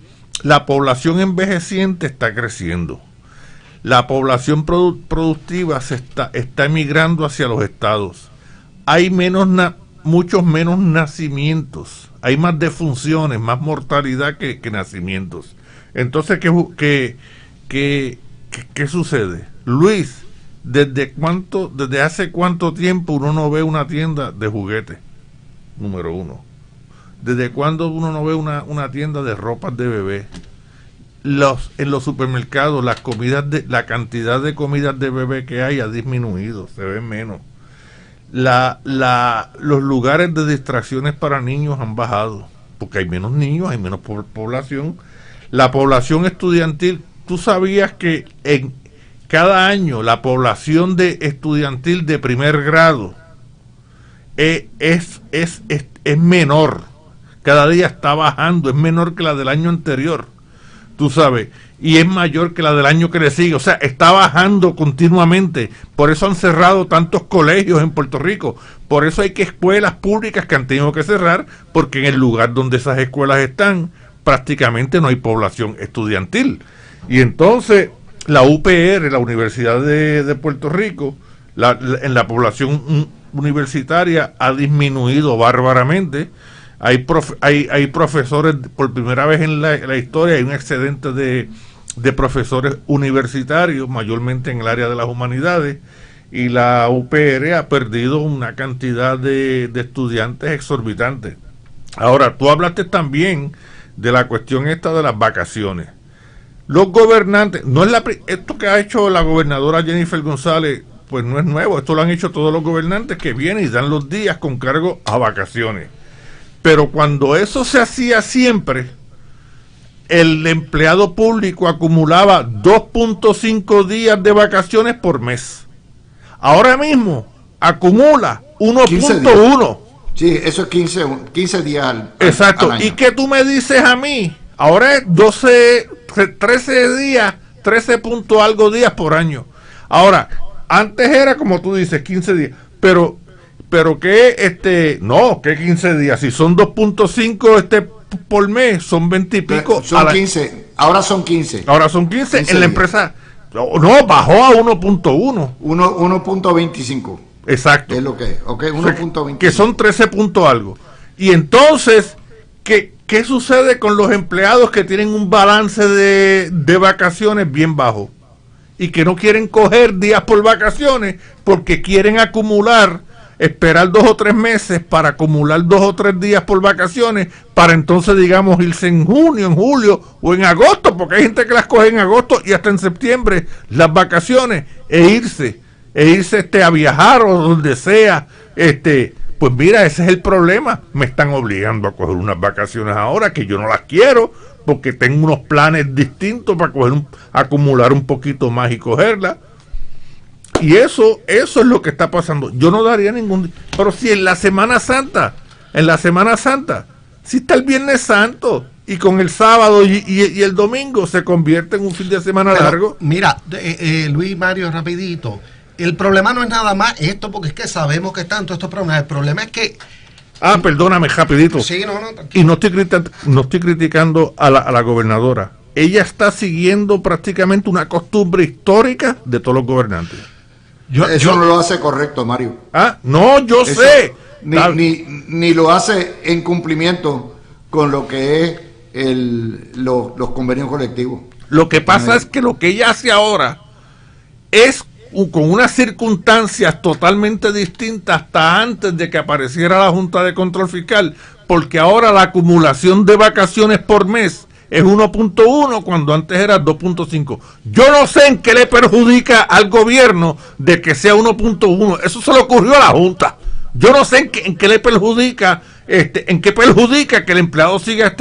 la población envejeciente está creciendo. La población productiva está emigrando hacia los estados. Hay muchos menos nacimientos, hay más defunciones, más mortalidad que nacimientos. Entonces, ¿qué sucede? Luis, ¿desde hace cuánto tiempo uno no ve una tienda de juguetes? Número uno. ¿Desde cuándo uno no ve una tienda de ropas de bebé? En los supermercados, la cantidad de comidas de bebé que hay ha disminuido, se ven menos. Los lugares de distracciones para niños han bajado, porque hay menos niños, hay menos población. La población estudiantil, tú sabías que en cada año la población estudiantil de primer grado es menor, cada día está bajando, es menor que la del año anterior, tú sabes, y es mayor que la del año que le sigue, o sea, está bajando continuamente. Por eso han cerrado tantos colegios en Puerto Rico, por eso hay escuelas públicas que han tenido que cerrar, porque en el lugar donde esas escuelas están prácticamente no hay población estudiantil. Y entonces la UPR, la Universidad de Puerto Rico, en la población universitaria ha disminuido bárbaramente. Hay profesores, por primera vez en la historia, hay un excedente de profesores universitarios, mayormente en el área de las humanidades, y la UPR ha perdido una cantidad de estudiantes exorbitantes. Ahora, tú hablaste también de la cuestión esta de las vacaciones. Los gobernantes, esto que ha hecho la gobernadora Jennifer González, pues no es nuevo, esto lo han hecho todos los gobernantes que vienen y dan los días con cargo a vacaciones. Pero cuando eso se hacía siempre, el empleado público acumulaba 2.5 días de vacaciones por mes. Ahora mismo acumula 1.1. Sí, eso es 15 días Exacto. al año. ¿Y qué tú me dices a mí? Ahora es 13 días, 13 punto algo días por año. Ahora, antes era como tú dices, 15 días. Pero que no, que 15 días. Si son 2.5 por mes, son 20 y pico. Son 15. Ahora son 15. Ahora son 15 en la días. empresa. No, bajó a 1.1. 1.25. Exacto. Es lo que es, ok, 1.25. Que son 13 punto algo. Y entonces, ¿qué sucede con los empleados que tienen un balance de vacaciones bien bajo? Y que no quieren coger días por vacaciones porque quieren acumular, esperar 2 o 3 meses para acumular 2 o 3 días por vacaciones, para entonces, digamos, irse en junio, en julio o en agosto, porque hay gente que las coge en agosto y hasta en septiembre, las vacaciones, e irse a viajar o donde sea. Pues mira, ese es el problema. Me están obligando a coger unas vacaciones ahora que yo no las quiero, porque tengo unos planes distintos para acumular un poquito más y cogerlas. Y eso es lo que está pasando. Yo no daría ningún... Pero si en la Semana Santa, si está el Viernes Santo, y con el sábado y el domingo se convierte en un fin de semana largo. Mira, Luis, Mario, rapidito. El problema no es nada más esto, porque es que sabemos que están todos estos problemas. El problema es que... Perdóname, rapidito. Sí, no, y no estoy criticando a la gobernadora. Ella está siguiendo prácticamente una costumbre histórica de todos los gobernantes. Eso no lo hace correcto, Mario. No, yo sé. Ni lo hace en cumplimiento con lo que es los convenios colectivos. Lo que pasa es que lo que ella hace ahora es con unas circunstancias totalmente distintas hasta antes de que apareciera la Junta de Control Fiscal, porque ahora la acumulación de vacaciones por mes es 1.1 cuando antes era 2.5. Yo no sé en qué le perjudica al gobierno de que sea 1.1. Eso se le ocurrió a la Junta. Yo no sé en qué le perjudica, en qué perjudica que el empleado siga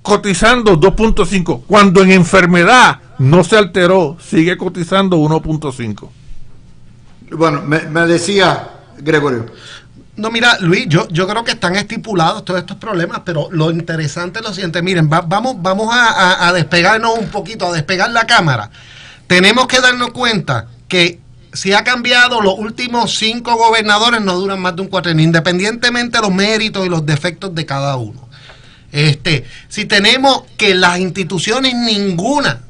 cotizando 2.5 cuando en enfermedad no se alteró, sigue cotizando 1.5. Bueno, me decía Gregorio. No, mira, Luis, yo creo que están estipulados todos estos problemas, pero lo interesante es lo siguiente. Miren, vamos a despegarnos un poquito, a despegar la cámara. tenemos que darnos cuenta que si ha cambiado, los últimos 5 gobernadores no duran más de un cuatrenio, independientemente de los méritos y los defectos de cada uno. Si tenemos que las instituciones ninguna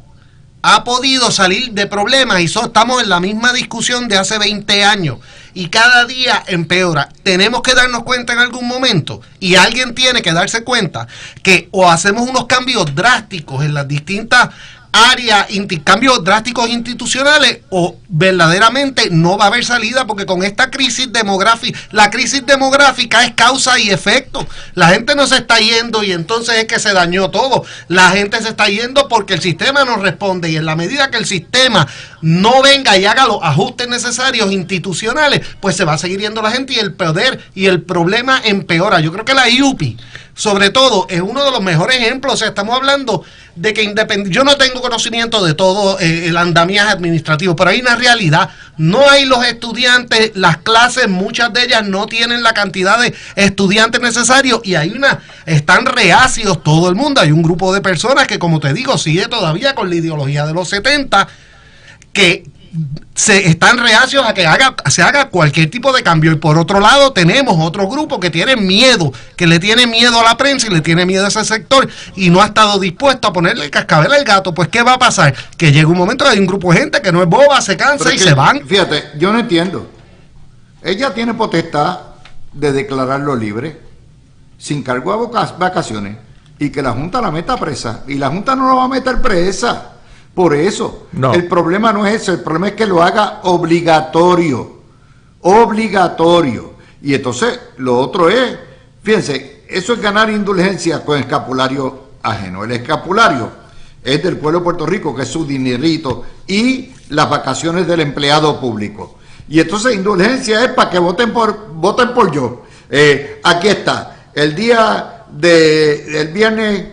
ha podido salir de problemas y estamos en la misma discusión de hace 20 años y cada día empeora, tenemos que darnos cuenta en algún momento, y alguien tiene que darse cuenta que o hacemos unos cambios drásticos en las distintas áreas, cambios drásticos institucionales, o verdaderamente no va a haber salida, porque con esta crisis demográfica, la crisis demográfica es causa y efecto. La gente no se está yendo y entonces es que se dañó todo. La gente se está yendo porque el sistema no responde, y en la medida que el sistema no venga y haga los ajustes necesarios institucionales, pues se va a seguir yendo la gente y el poder y el problema empeora. Yo creo que la IUPI, sobre todo, es uno de los mejores ejemplos. O sea, estamos hablando de que yo no tengo conocimiento de todo el andamiaje administrativo, pero hay una realidad: no hay los estudiantes, las clases, muchas de ellas no tienen la cantidad de estudiantes necesarios, y están reacios todo el mundo. Hay un grupo de personas que, como te digo, sigue todavía con la ideología de los 70, que están reacios a que se haga cualquier tipo de cambio. Y por otro lado tenemos otro grupo que tiene miedo, que le tiene miedo a la prensa y le tiene miedo a ese sector, y no ha estado dispuesto a ponerle el cascabel al gato. Pues ¿qué va a pasar? Que llega un momento que hay un grupo de gente que no es boba, se cansa y se van. Fíjate, yo no entiendo. Ella tiene potestad de declararlo libre, sin cargo a vacaciones, y que la Junta la meta presa, y la Junta no la va a meter presa. Por eso, no. El problema no es eso, el problema es que lo haga obligatorio. Y entonces, lo otro es, fíjense, eso es ganar indulgencia con escapulario ajeno. El escapulario es del pueblo de Puerto Rico, que es su dinerito, y las vacaciones del empleado público. Y entonces, indulgencia es para que voten por yo. Aquí está, el día del viernes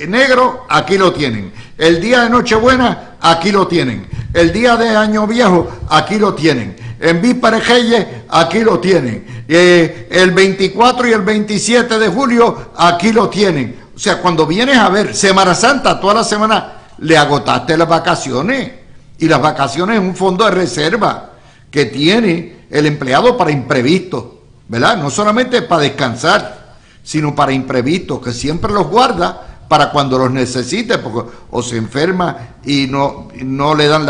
negro, aquí lo tienen. El día de Nochebuena, aquí lo tienen. El día de Año Viejo, aquí lo tienen. En Víspera de Reyes, aquí lo tienen. El 24 y el 27 de julio, aquí lo tienen. O sea, cuando vienes a ver Semana Santa, toda la semana le agotaste las vacaciones. Y las vacaciones es un fondo de reserva que tiene el empleado para imprevistos, ¿verdad? No solamente para descansar, sino para imprevistos, que siempre los guarda para cuando los necesite, porque o se enferma y no le dan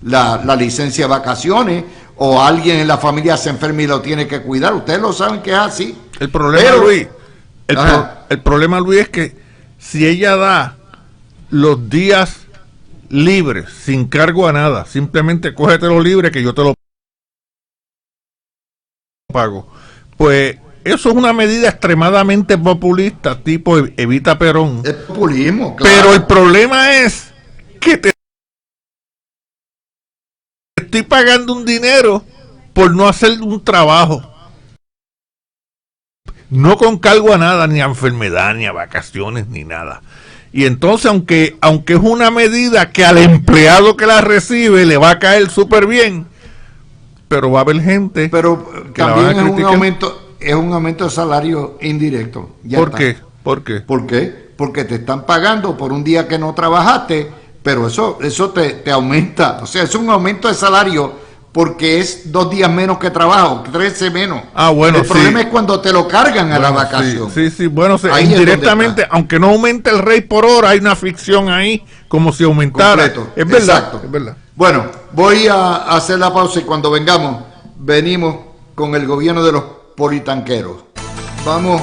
la licencia de vacaciones, o alguien en la familia se enferma y lo tiene que cuidar. Ustedes lo saben que es así. El problema, Luis, el problema, Luis, es que si ella da los días libres, sin cargo a nada, simplemente cógetelo libre que yo te lo pago, pues eso es una medida extremadamente populista, tipo Evita Perón. Es populismo, claro. Pero el problema es que te estoy pagando un dinero por no hacer un trabajo. No con cargo a nada, ni a enfermedad, ni a vacaciones, ni nada. Y entonces, aunque es una medida que al empleado que la recibe le va a caer súper bien, pero va a haber gente que también es un aumento de salario indirecto. ¿Por qué? ¿Por qué? Porque te están pagando por un día que no trabajaste, pero eso te aumenta. O sea, es un aumento de salario porque es 2 días menos que trabajo, 13 menos. Bueno, el problema es cuando te lo cargan a la vacación. Sí, bueno, indirectamente, aunque no aumente el rate por hora, hay una ficción ahí, como si aumentara. Completo. Es verdad. Exacto. Es verdad. Bueno, voy a hacer la pausa y cuando venimos con el gobierno de los politanqueros. Vamos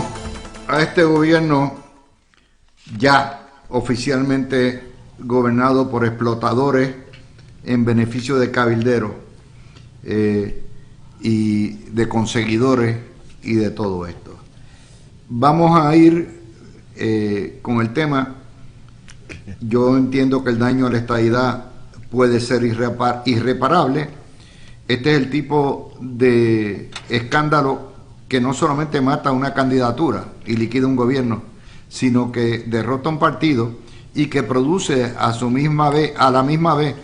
a este gobierno ya oficialmente gobernado por explotadores en beneficio de cabilderos y de conseguidores y de todo esto. Vamos a ir con el tema. Yo entiendo que el daño a la estadidad puede ser irreparable. Este es el tipo de escándalo que no solamente mata una candidatura y liquida un gobierno, sino que derrota un partido y que produce a la misma vez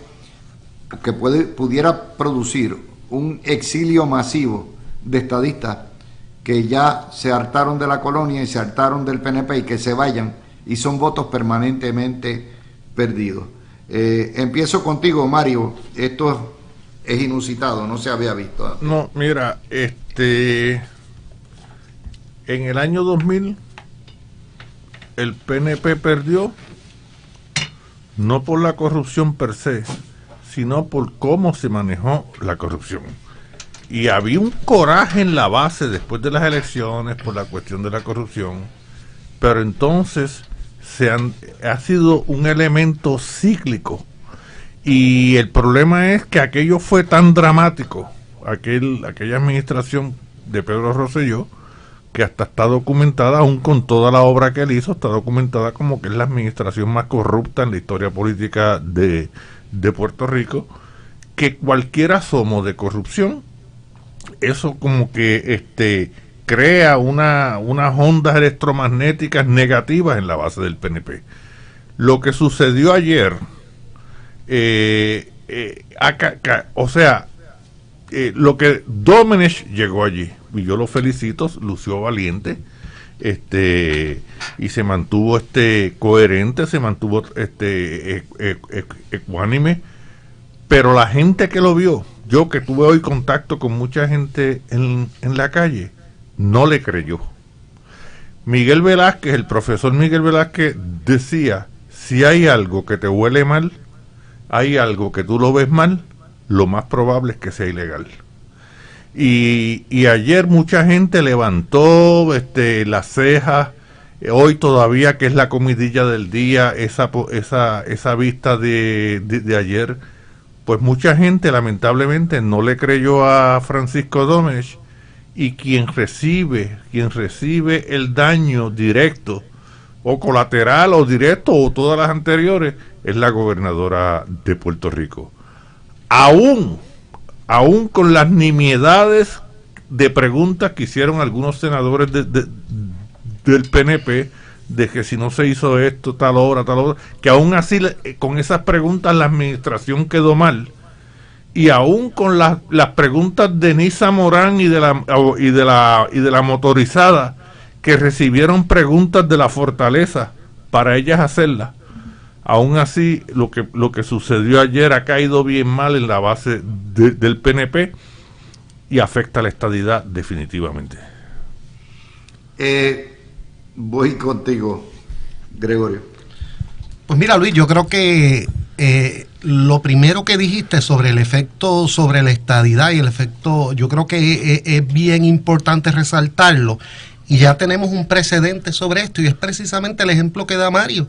que pudiera producir un exilio masivo de estadistas que ya se hartaron de la colonia y se hartaron del PNP y que se vayan, y son votos permanentemente perdidos. Empiezo contigo, Mario. Esto es inusitado, no se había visto antes. No, mira, en el año 2000 el PNP perdió no por la corrupción per se, sino por cómo se manejó la corrupción. Y había un coraje en la base después de las elecciones por la cuestión de la corrupción, pero entonces ha sido un elemento cíclico. Y el problema es que aquello fue tan dramático, aquella administración de Pedro Rosselló, que hasta está documentada, aún con toda la obra que él hizo, está documentada como que es la administración más corrupta en la historia política de Puerto Rico, que cualquier asomo de corrupción, eso como que crea unas ondas electromagnéticas negativas en la base del PNP. Lo que sucedió ayer, lo que Domenech llegó allí, y yo lo felicito, lució valiente, y se mantuvo coherente, se mantuvo ecuánime, pero la gente que lo vio, yo que tuve hoy contacto con mucha gente en la calle, no le creyó. Miguel Velázquez, el profesor Miguel Velázquez decía, si hay algo que te huele mal, hay algo que tú lo ves mal, lo más probable es que sea ilegal. Y ayer mucha gente levantó las cejas, hoy todavía, que es la comidilla del día, esa vista de ayer, pues mucha gente lamentablemente no le creyó a Francisco Domenech, y quien recibe el daño directo o colateral o directo o todas las anteriores es la gobernadora de Puerto Rico. Aún con las nimiedades de preguntas que hicieron algunos senadores del PNP, de que si no se hizo esto, tal hora, que aún así con esas preguntas la administración quedó mal, y aún con las preguntas de Nisa Morán y de la motorizada, que recibieron preguntas de la fortaleza para ellas hacerlas, aún así lo que sucedió ayer ha caído bien mal en la base del PNP y afecta a la estadidad definitivamente. Voy contigo, Gregorio. Pues mira, Luis, yo creo que lo primero que dijiste sobre el efecto sobre la estadidad y el efecto, yo creo que es bien importante resaltarlo, y ya tenemos un precedente sobre esto, y es precisamente el ejemplo que da Mario.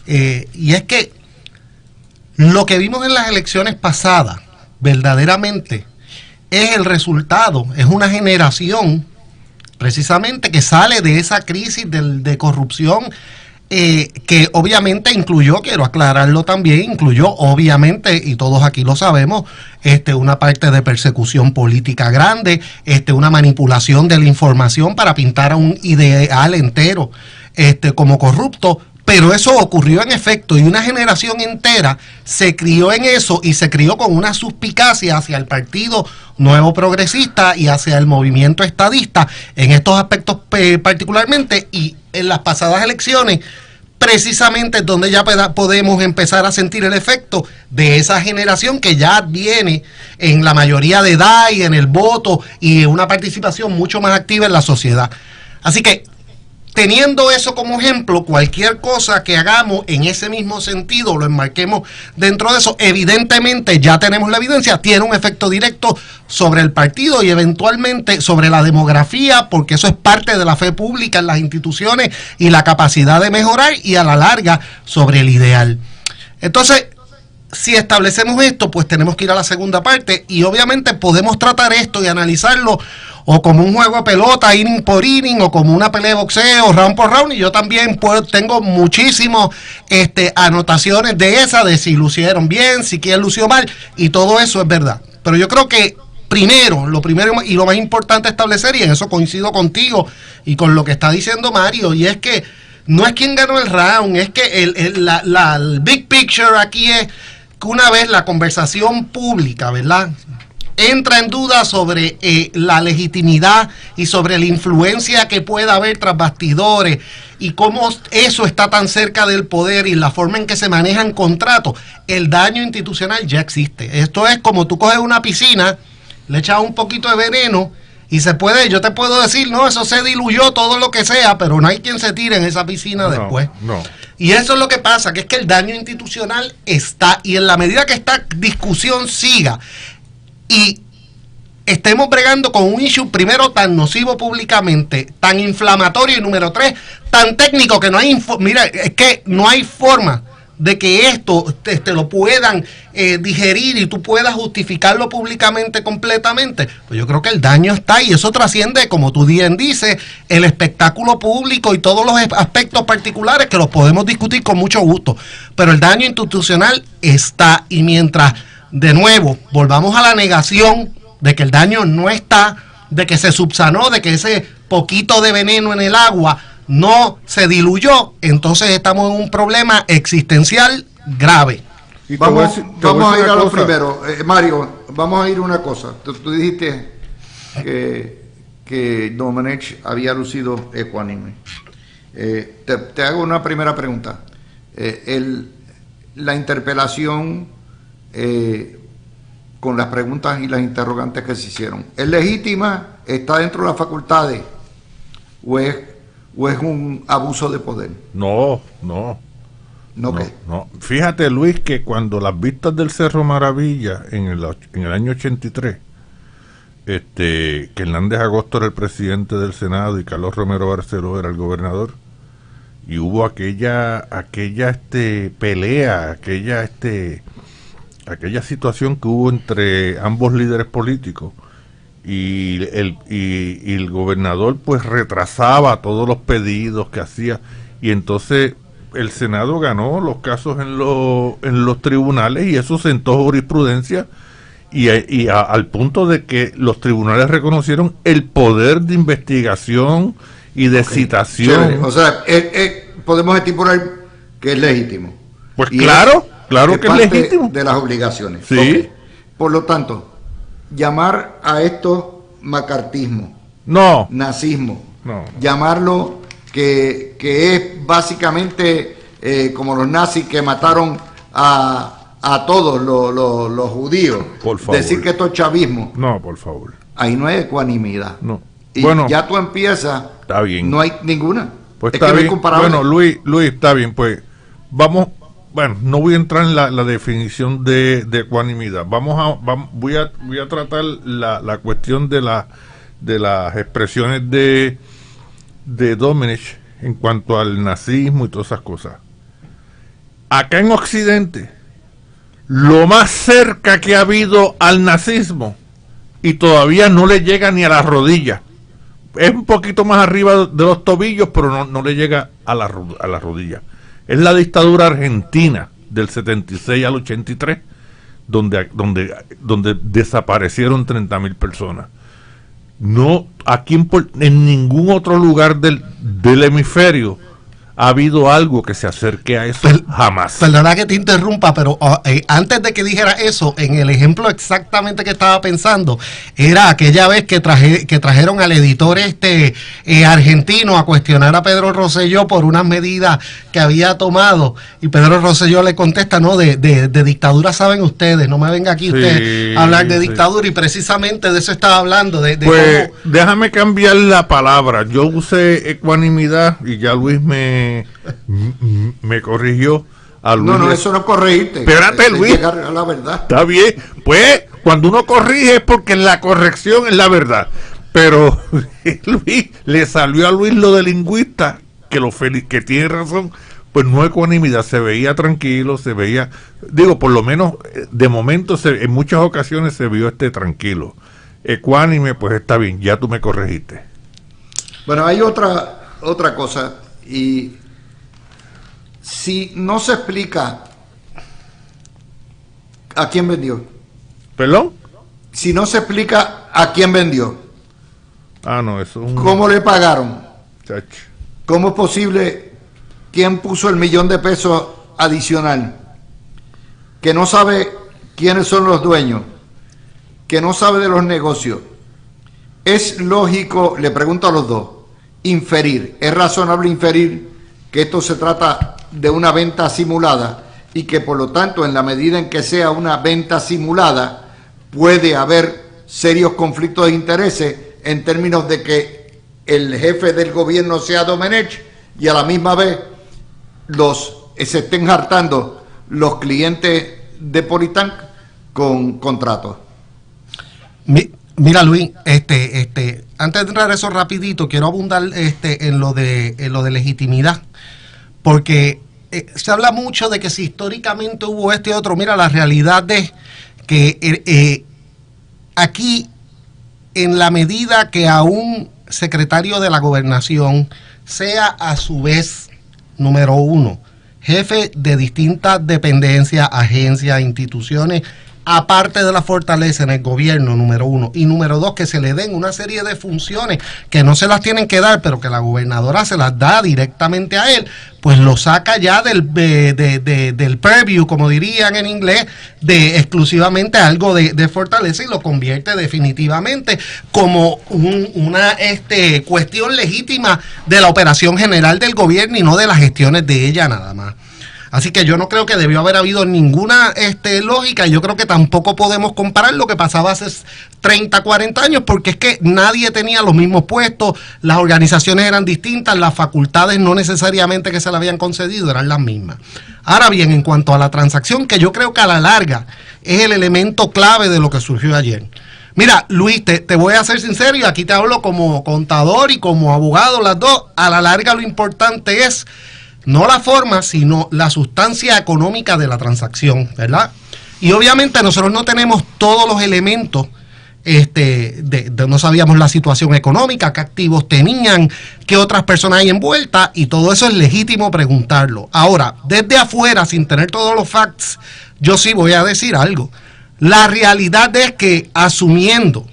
Y es que lo que vimos en las elecciones pasadas, verdaderamente, es el resultado, es una generación precisamente que sale de esa crisis de corrupción, que obviamente incluyó, quiero aclararlo también, incluyó obviamente, y todos aquí lo sabemos, una parte de persecución política grande, una manipulación de la información para pintar a un ideal entero como corrupto. Pero eso ocurrió en efecto, y una generación entera se crió en eso, y se crió con una suspicacia hacia el Partido Nuevo Progresista y hacia el movimiento estadista en estos aspectos particularmente, y en las pasadas elecciones precisamente es donde ya podemos empezar a sentir el efecto de esa generación que ya viene en la mayoría de edad y en el voto y en una participación mucho más activa en la sociedad. Así que, teniendo eso como ejemplo, cualquier cosa que hagamos en ese mismo sentido, lo enmarquemos dentro de eso, evidentemente ya tenemos la evidencia, tiene un efecto directo sobre el partido y eventualmente sobre la demografía, porque eso es parte de la fe pública en las instituciones y la capacidad de mejorar, y a la larga sobre el ideal. Entonces, si establecemos esto, pues tenemos que ir a la segunda parte, y obviamente podemos tratar esto y analizarlo o como un juego de pelota, inning por inning, o como una pelea de boxeo, round por round, y yo también tengo muchísimas anotaciones de si lucieron bien, si quién lució mal, y todo eso es verdad. Pero yo creo que lo primero y lo más importante establecer, y en eso coincido contigo y con lo que está diciendo Mario, y es que no es quién ganó el round, es que el big picture aquí es que una vez la conversación pública, ¿verdad?, entra en duda sobre la legitimidad y sobre la influencia que pueda haber tras bastidores y cómo eso está tan cerca del poder y la forma en que se manejan contratos, el daño institucional ya existe. Esto es como tú coges una piscina, le echas un poquito de veneno y se puede, yo te puedo decir, no, eso se diluyó, todo lo que sea, pero no hay quien se tire en esa piscina después. No. Y eso es lo que pasa, que es que el daño institucional está, y en la medida que esta discusión siga y estemos bregando con un issue, primero, tan nocivo públicamente, tan inflamatorio, y número 3, tan técnico que no hay, mira, es que no hay forma de que esto te lo puedan digerir y tú puedas justificarlo públicamente completamente. Pues yo creo que el daño está y eso trasciende, como tú bien dices, el espectáculo público y todos los aspectos particulares que los podemos discutir con mucho gusto. Pero el daño institucional está, y mientras, de nuevo, volvamos a la negación de que el daño no está, de que se subsanó, de que ese poquito de veneno en el agua no se diluyó, entonces estamos en un problema existencial grave. Vamos a ir a lo primero. Mario, vamos a ir a una cosa. Tú dijiste que Domenech había lucido ecuánime. Te hago una primera pregunta. La interpelación con las preguntas y las interrogantes que se hicieron, ¿es legítima? ¿Está dentro de las facultades? ¿O es un abuso de poder? No. Fíjate, Luis, que cuando las vistas del Cerro Maravilla en el año 83, que Hernández Agosto era el presidente del Senado y Carlos Romero Barceló era el gobernador, y hubo aquella pelea, aquella situación que hubo entre ambos líderes políticos, y el gobernador pues retrasaba todos los pedidos que hacía, y entonces el Senado ganó los casos en los tribunales, y eso sentó jurisprudencia al punto de que los tribunales reconocieron el poder de investigación y de citación. Chévere. O sea, podemos estipular que es legítimo. Pues claro que es legítimo. De las obligaciones. Sí. Okay. Por lo tanto, llamar a esto macartismo, nazismo, llamarlo que es básicamente como los nazis que mataron a todos los judíos. Por favor. Decir que esto es chavismo. No, por favor. Ahí no hay ecuanimidad. No. Y bueno, ya tú empiezas. Está bien. No hay ninguna. Pues es está que bien. no es comparable. Bueno, Luis, está bien. Pues vamos. Bueno, no voy a entrar en la definición de ecuanimidad. Voy a tratar la cuestión de las expresiones de Domenech en cuanto al nazismo y todas esas cosas. Acá en Occidente, lo más cerca que ha habido al nazismo, y todavía no le llega ni a las rodillas, es un poquito más arriba de los tobillos, pero no le llega a las rodillas. Es la dictadura argentina del 76 al 83, donde desaparecieron 30.000 personas. No, aquí en ningún otro lugar del hemisferio ha habido algo que se acerque a eso, jamás. Perdona que te interrumpa, pero antes de que dijera eso, en el ejemplo exactamente que estaba pensando, era aquella vez que trajeron al editor argentino a cuestionar a Pedro Rosselló por unas medidas que había tomado, y Pedro Rosselló le contesta, no, de dictadura saben ustedes, no me venga aquí usted a hablar de dictadura, y precisamente de eso estaba hablando. Pues cómo... déjame cambiar la palabra. Yo usé ecuanimidad y ya Luis me corrigió. No, eso no corregiste. Espérate, Luis. Llegar a la verdad. Está bien. Pues, cuando uno corrige es porque la corrección es la verdad. Pero Luis, le salió a Luis lo de lingüista, que tiene razón. Pues no ecuanimidad, se veía tranquilo, por lo menos de momento en muchas ocasiones se vio tranquilo. Ecuánime, pues está bien, ya tú me corregiste. Bueno, hay otra cosa, y si no se explica a quién vendió. ¿Perdón? Si no se explica a quién vendió. No, eso es ¿Cómo le pagaron? Chacho. ¿Cómo es posible? ¿Quién puso el $1.000.000 adicional? Que no sabe quiénes son los dueños. que no sabe de los negocios, es lógico, le pregunto a los dos, es razonable inferir que esto se trata de una venta simulada y que por lo tanto en la medida en que sea una venta simulada puede haber serios conflictos de intereses en términos de que el jefe del gobierno sea Domenech y a la misma vez se estén hartando los clientes de Politank con contratos. Mira, Luis, antes de entrar a eso rapidito, quiero abundar en lo de legitimidad, porque se habla mucho de que si históricamente hubo esto y otro. Mira, la realidad es que aquí, en la medida que a un secretario de la gobernación sea a su vez, número uno, jefe de distintas dependencias, agencias, instituciones, aparte de la fortaleza en el gobierno, número uno, y número dos, que se le den una serie de funciones que no se las tienen que dar, pero que la gobernadora se las da directamente a él, pues lo saca ya del purview, como dirían en inglés, de exclusivamente algo de fortaleza, y lo convierte definitivamente como una cuestión legítima de la operación general del gobierno y no de las gestiones de ella nada más. Así que yo no creo que debió haber habido ninguna lógica, y yo creo que tampoco podemos comparar lo que pasaba hace 30, 40 años, porque es que nadie tenía los mismos puestos, las organizaciones eran distintas, las facultades no necesariamente que se le habían concedido eran las mismas. Ahora bien, en cuanto a la transacción, que yo creo que a la larga es el elemento clave de lo que surgió ayer. Mira, Luis, te voy a ser sincero, y aquí te hablo como contador y como abogado, las dos. A la larga lo importante es no la forma, sino la sustancia económica de la transacción, ¿verdad? Y obviamente nosotros no tenemos todos los elementos, no sabíamos la situación económica, qué activos tenían, qué otras personas hay envueltas, y todo eso es legítimo preguntarlo. Ahora, desde afuera, sin tener todos los facts, yo sí voy a decir algo. La realidad es que, asumiendo,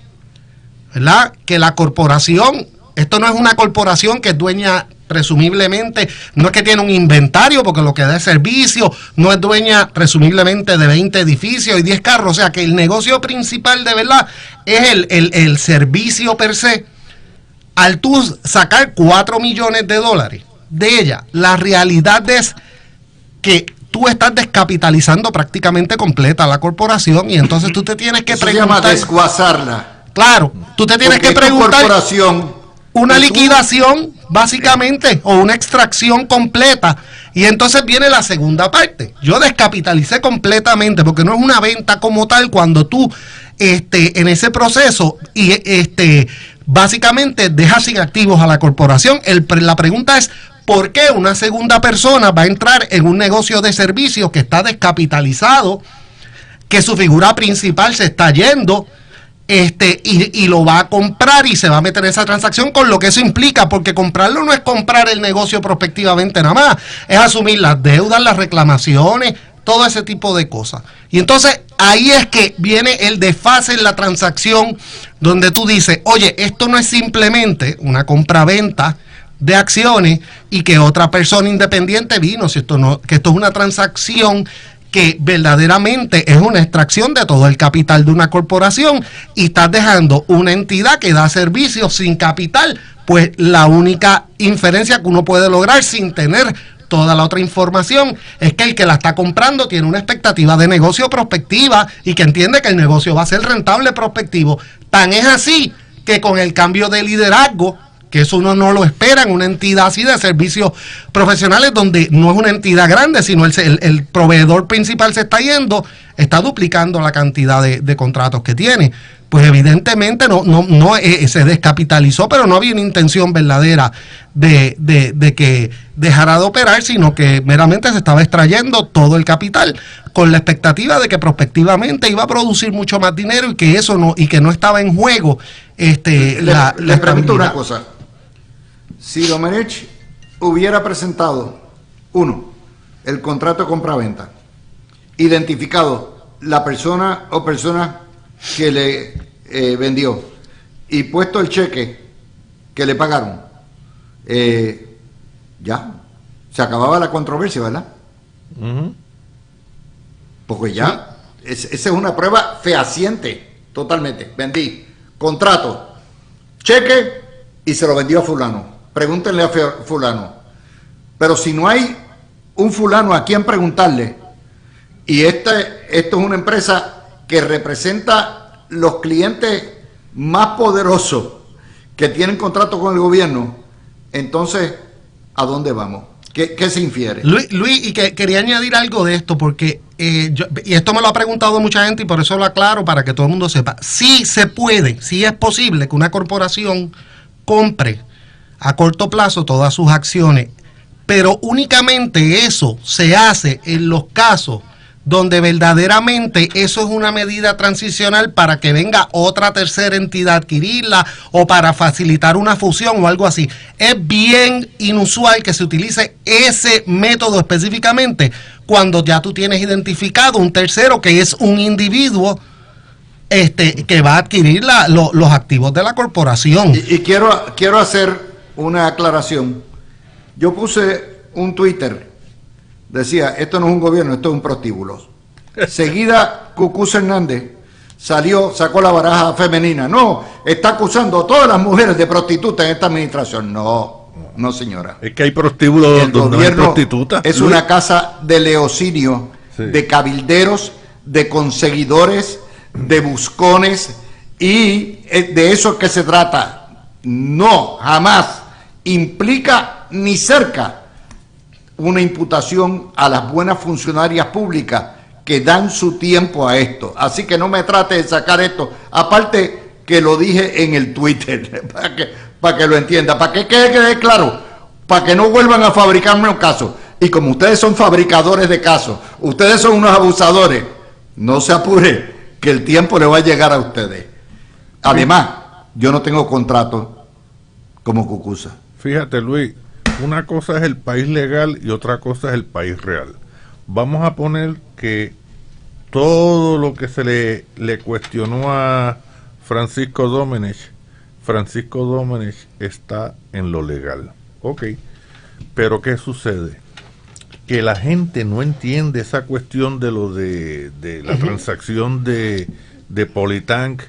¿verdad?, que la corporación, esto no es una corporación que es dueña, presumiblemente, no es que tiene un inventario, porque lo que da es servicio, no es dueña presumiblemente de 20 edificios y 10 carros, o sea que el negocio principal de verdad es el servicio per se. Al tú sacar $4 millones de ella, la realidad es que tú estás descapitalizando prácticamente completa la corporación, y entonces tú te tienes que preguntar. Se llama desguazarla. Claro, tú te tienes que preguntar. Corporación, una liquidación, básicamente, o una extracción completa. Y entonces viene la segunda parte. Yo descapitalicé completamente, porque no es una venta como tal cuando tú, en ese proceso, y básicamente dejas sin activos a la corporación. La pregunta es, ¿por qué una segunda persona va a entrar en un negocio de servicios que está descapitalizado, que su figura principal se está yendo, y lo va a comprar y se va a meter en esa transacción, con lo que eso implica? Porque comprarlo no es comprar el negocio prospectivamente nada más, es asumir las deudas, las reclamaciones, todo ese tipo de cosas. Y entonces ahí es que viene el desfase en la transacción, donde tú dices, oye, esto no es simplemente una compra-venta de acciones y que otra persona independiente vino, si esto no, que esto es una transacción que verdaderamente es una extracción de todo el capital de una corporación, y estás dejando una entidad que da servicios sin capital. Pues la única inferencia que uno puede lograr, sin tener toda la otra información, es que el que la está comprando tiene una expectativa de negocio prospectiva y que entiende que el negocio va a ser rentable prospectivo. Tan es así que con el cambio de liderazgo, que eso uno no lo espera en una entidad así de servicios profesionales, donde no es una entidad grande, sino el proveedor principal se está yendo, está duplicando la cantidad de contratos que tiene. Pues evidentemente no se descapitalizó, pero no había una intención verdadera de que dejara de operar, sino que meramente se estaba extrayendo todo el capital con la expectativa de que prospectivamente iba a producir mucho más dinero, y que eso no, y que no estaba en juego les pregunto una cosa. Si Domenech hubiera presentado, uno, el contrato de compra-venta, identificado la persona o personas que le vendió, y puesto el cheque que le pagaron, ya se acababa la controversia, ¿verdad? Porque ya esa es una prueba fehaciente totalmente. Vendí contrato, cheque y se lo vendió a fulano. Pregúntenle a fulano. Pero si no hay un fulano a quien preguntarle, y esto es una empresa que representa los clientes más poderosos que tienen contrato con el gobierno, entonces, ¿a dónde vamos? ¿Qué se infiere? Luis, y que quería añadir algo de esto, porque y esto me lo ha preguntado mucha gente y por eso lo aclaro para que todo el mundo sepa. Sí se puede, sí es posible que una corporación compre a corto plazo todas sus acciones, pero únicamente eso se hace en los casos donde verdaderamente eso es una medida transicional para que venga otra tercera entidad a adquirirla o para facilitar una fusión o algo así. Es bien inusual que se utilice ese método específicamente cuando ya tú tienes identificado un tercero que es un individuo que va a adquirir los activos de la corporación. Y quiero hacer una aclaración. Yo puse un Twitter. Decía, esto no es un gobierno, esto es un prostíbulo. Seguida, Cucuza Hernández sacó la baraja femenina. No, está acusando a todas las mujeres de prostitutas en esta administración. No, señora. Es que hay prostíbulos el donde gobierno no hay prostitutas. Es una casa de leocinio, sí, de cabilderos, de conseguidores, de buscones, y de eso es que se trata. No, jamás implica ni cerca una imputación a las buenas funcionarias públicas que dan su tiempo a esto. Así que no me trate de sacar esto. Aparte que lo dije en el Twitter, para que lo entienda, para que quede claro, para que no vuelvan a fabricarme un caso. Y como ustedes son fabricadores de casos, ustedes son unos abusadores, no se apure, que el tiempo le va a llegar a ustedes. Además, yo no tengo contrato como Cucuza. Fíjate, Luis, una cosa es el país legal y otra cosa es el país real. Vamos a poner que todo lo que se le cuestionó a Francisco Domenech está en lo legal. Ok, pero ¿qué sucede? Que la gente no entiende esa cuestión de lo de la transacción de Politank,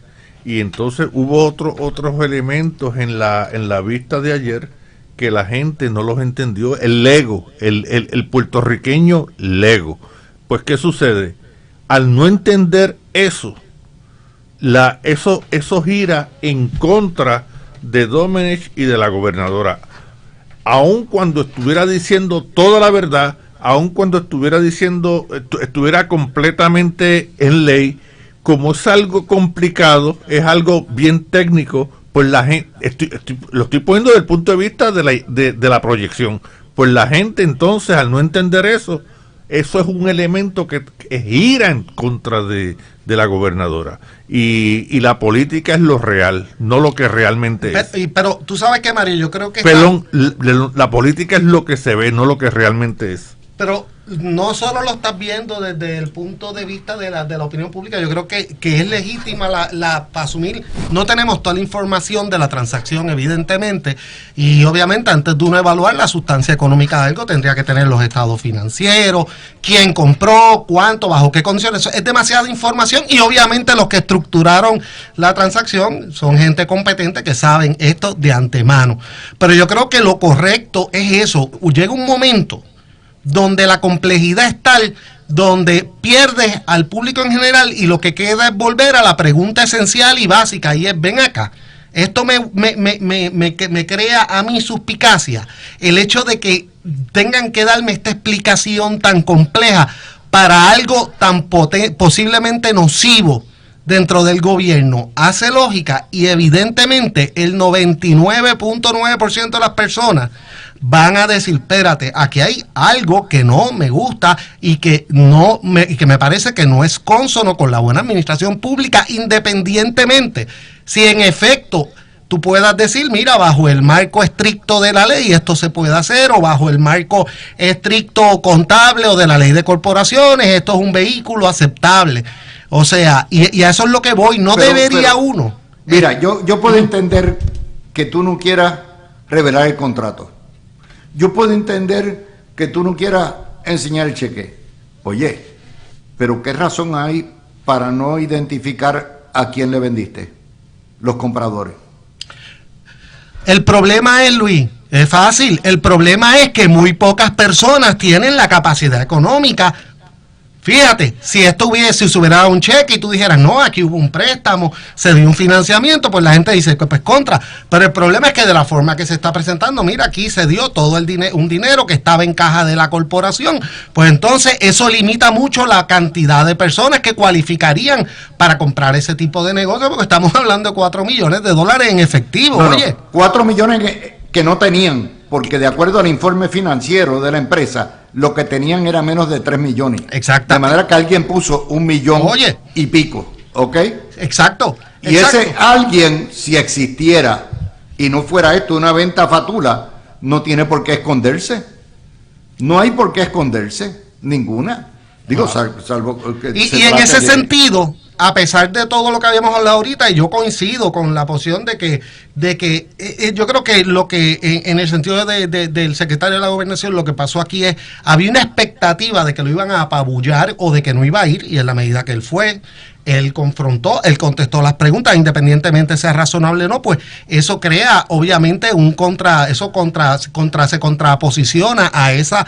y entonces hubo otros elementos en la vista de ayer que la gente no los entendió. El lego, el puertorriqueño lego. Pues ¿qué sucede? Al no entender eso gira en contra de Domenech y de la gobernadora. Aun cuando estuviera diciendo toda la verdad, aun cuando estuviera completamente en ley, como es algo complicado, es algo bien técnico, pues la gente, lo estoy poniendo desde el punto de vista de la proyección, pues la gente entonces, al no entender eso es un elemento que gira en contra de la gobernadora, y la política es lo real, no lo que realmente es. Pero tú sabes que, Mario, yo creo que la política es lo que se ve, no lo que realmente es. Pero no solo lo estás viendo desde el punto de vista de la opinión pública, yo creo que es legítima para asumir. No tenemos toda la información de la transacción, evidentemente, y obviamente antes de uno evaluar la sustancia económica de algo, tendría que tener los estados financieros, quién compró, cuánto, bajo qué condiciones. Eso es demasiada información, y obviamente los que estructuraron la transacción son gente competente que saben esto de antemano. Pero yo creo que lo correcto es eso. Llega un momento donde la complejidad es tal, donde pierdes al público en general y lo que queda es volver a la pregunta esencial y básica, y es, ven acá, esto me crea a mí suspicacia, el hecho de que tengan que darme esta explicación tan compleja para algo tan posiblemente nocivo dentro del gobierno. Hace lógica, y evidentemente el 99.9% de las personas van a decir, espérate, aquí hay algo que no me gusta y que me parece que no es cónsono con la buena administración pública, independientemente si en efecto tú puedas decir, mira, bajo el marco estricto de la ley esto se puede hacer, o bajo el marco estricto contable o de la ley de corporaciones esto es un vehículo aceptable. O sea, y a eso es lo que voy, debería uno. Mira, yo puedo entender que tú no quieras revelar el contrato. Yo puedo entender que tú no quieras enseñar el cheque. Oye, pero ¿qué razón hay para no identificar ¿a quién le vendiste? Los compradores. El problema es, Luis, es fácil. El problema es que muy pocas personas tienen la capacidad económica. Fíjate, si se hubiera dado un cheque y tú dijeras, no, aquí hubo un préstamo, se dio un financiamiento, pues la gente dice, pues contra. Pero el problema es que de la forma que se está presentando, mira, aquí se dio todo el un dinero que estaba en caja de la corporación. Pues entonces eso limita mucho la cantidad de personas que cualificarían para comprar ese tipo de negocio, porque estamos hablando de $4 millones en efectivo. No, oye. 4 millones que no tenían, porque de acuerdo al informe financiero de la empresa, lo que tenían era menos de 3 millones. Exacto. De manera que alguien puso 1 millón y pico, ¿ok? Exacto. Y ese alguien, si existiera y no fuera esto una venta fatula, no tiene por qué esconderse. No hay por qué esconderse, ninguna. Digo, salvo que y en ese sentido, a pesar de todo lo que habíamos hablado ahorita, y yo coincido con la posición de que yo creo que lo que en el sentido del secretario de la Gobernación, lo que pasó aquí es, había una expectativa de que lo iban a apabullar o de que no iba a ir, y en la medida que él fue, él confrontó, él contestó las preguntas, independientemente sea razonable o no, pues eso crea obviamente se contraposiciona a esa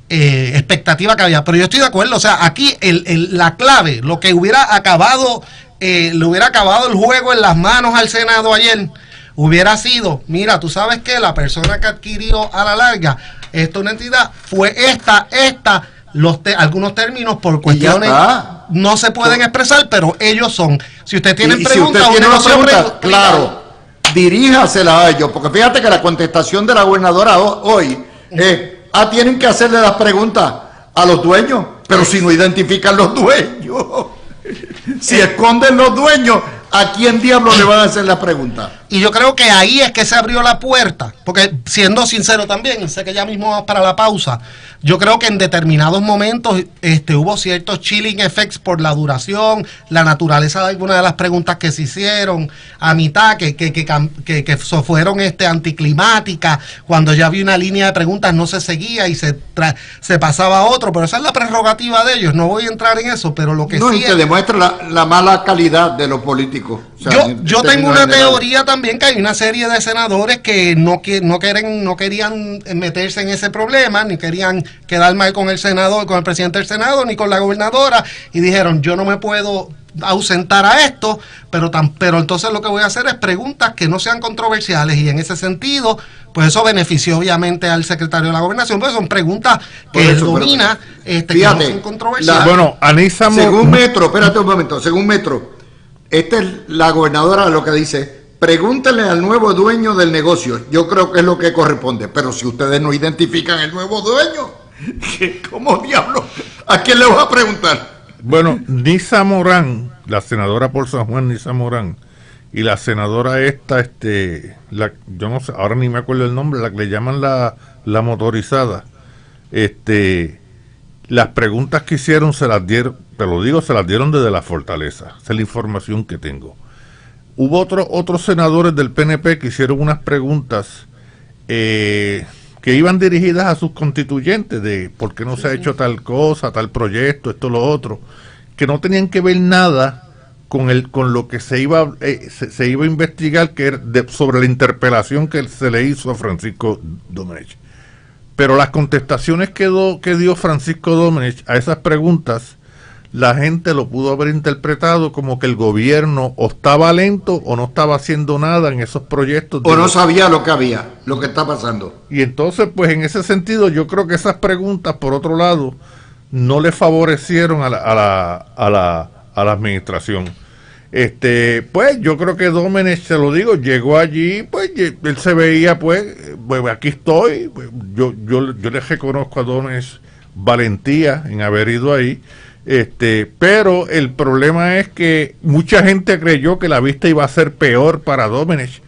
expectativa que había. Pero yo estoy de acuerdo, o sea, aquí la clave, lo que hubiera acabado, le hubiera acabado el juego en las manos al Senado ayer, hubiera sido, mira, tú sabes que la persona que adquirió a la larga una entidad fue algunos términos por cuestiones no se pueden expresar, pero ellos son. Si usted tiene preguntas, si usted tiene una pregunta, claro, diríjasela a ellos, porque fíjate que la contestación de la gobernadora hoy es, tienen que hacerle las preguntas a los dueños, pero si no identifican los dueños, si esconden los dueños, ¿a quién diablos le van a hacer la pregunta? Y yo creo que ahí es que se abrió la puerta, porque siendo sincero también, sé que ya mismo vamos para la pausa, yo creo que en determinados momentos hubo ciertos chilling effects por la duración, la naturaleza de algunas de las preguntas que se hicieron a mitad, que fueron anticlimáticas, cuando ya había una línea de preguntas no se seguía y se pasaba a otro, pero esa es la prerrogativa de ellos, no voy a entrar en eso, pero lo que no, sí y te demuestra la mala calidad de los políticos. O sea, yo tengo una teoría también, que hay una serie de senadores que no querían meterse en ese problema, ni querían quedar mal con el senador, con el presidente del Senado, ni con la gobernadora, y dijeron, yo no me puedo ausentar a esto, pero entonces lo que voy a hacer es preguntas que no sean controversiales, y en ese sentido, pues eso benefició obviamente al secretario de la Gobernación, pues son preguntas que él domina, fíjate, que no son controversiales. Bueno, Anisa, según Metro, espérate un momento, según Metro, esta es la gobernadora lo que dice, pregúntenle al nuevo dueño del negocio, yo creo que es lo que corresponde, pero si ustedes no identifican el nuevo dueño, ¿cómo diablo? ¿A quién le vas a preguntar? Bueno, Nisa Morán, la senadora por San Juan, Nisa Morán, y la senadora yo no sé, ahora ni me acuerdo el nombre, la que le llaman la motorizada, las preguntas que hicieron se las dieron, te lo digo, se las dieron desde la fortaleza, esa es la información que tengo. Hubo otros senadores del PNP que hicieron unas preguntas que iban dirigidas a sus constituyentes de por qué no se ha hecho tal cosa, tal proyecto, esto, lo otro, que no tenían que ver nada con lo que se iba a investigar, que era sobre la interpelación que se le hizo a Francisco Domenech. Pero las contestaciones que dio Francisco Domenech a esas preguntas, la gente lo pudo haber interpretado como que el gobierno o estaba lento o no estaba haciendo nada en esos proyectos. O no sabía lo que está pasando. Y entonces, pues en ese sentido, yo creo que esas preguntas, por otro lado, no le favorecieron a la administración. Pues yo creo que Domenech, se lo digo, llegó allí, pues él se veía, pues aquí estoy, pues, yo le reconozco a Domenech valentía en haber ido ahí. Pero el problema es que mucha gente creyó que la vista iba a ser peor para Domenech,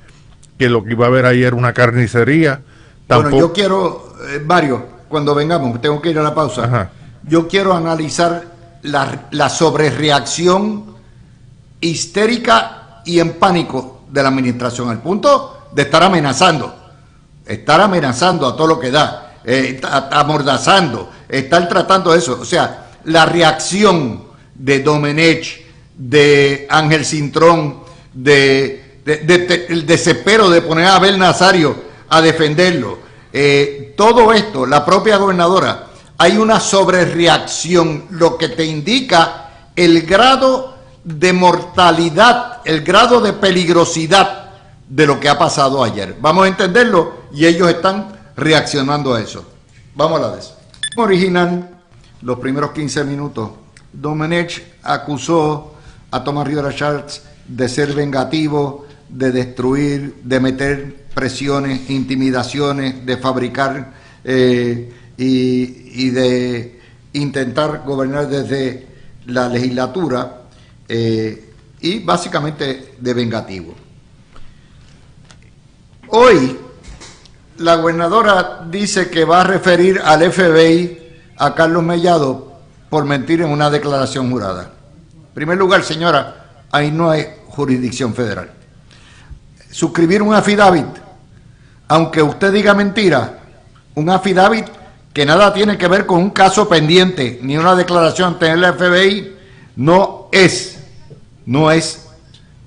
que lo que iba a haber ahí era una carnicería. Bueno, yo quiero, Mario, cuando vengamos, tengo que ir a la pausa. Ajá. Yo quiero analizar la sobrereacción histérica y en pánico de la administración, al punto de estar amenazando a todo lo que da, amordazando, estar tratando eso, o sea, la reacción de Domenech, de Ángel Cintrón, el desespero de poner a Abel Nazario a defenderlo. Todo esto, la propia gobernadora, hay una sobrereacción, lo que te indica el grado de mortalidad, el grado de peligrosidad de lo que ha pasado ayer. Vamos a entenderlo y ellos están reaccionando a eso. Vamos a la de eso. Original, los primeros 15 minutos, Domenech acusó a Tomás Rivera Schatz de ser vengativo, de destruir, de meter presiones, intimidaciones, de fabricar y de intentar gobernar desde la legislatura y básicamente de vengativo. Hoy la gobernadora dice que va a referir al FBI a Carlos Mellado por mentir en una declaración jurada. En primer lugar, señora, ahí no hay jurisdicción federal. Suscribir un affidavit, aunque usted diga mentira, un affidavit que nada tiene que ver con un caso pendiente, ni una declaración ante el FBI, no es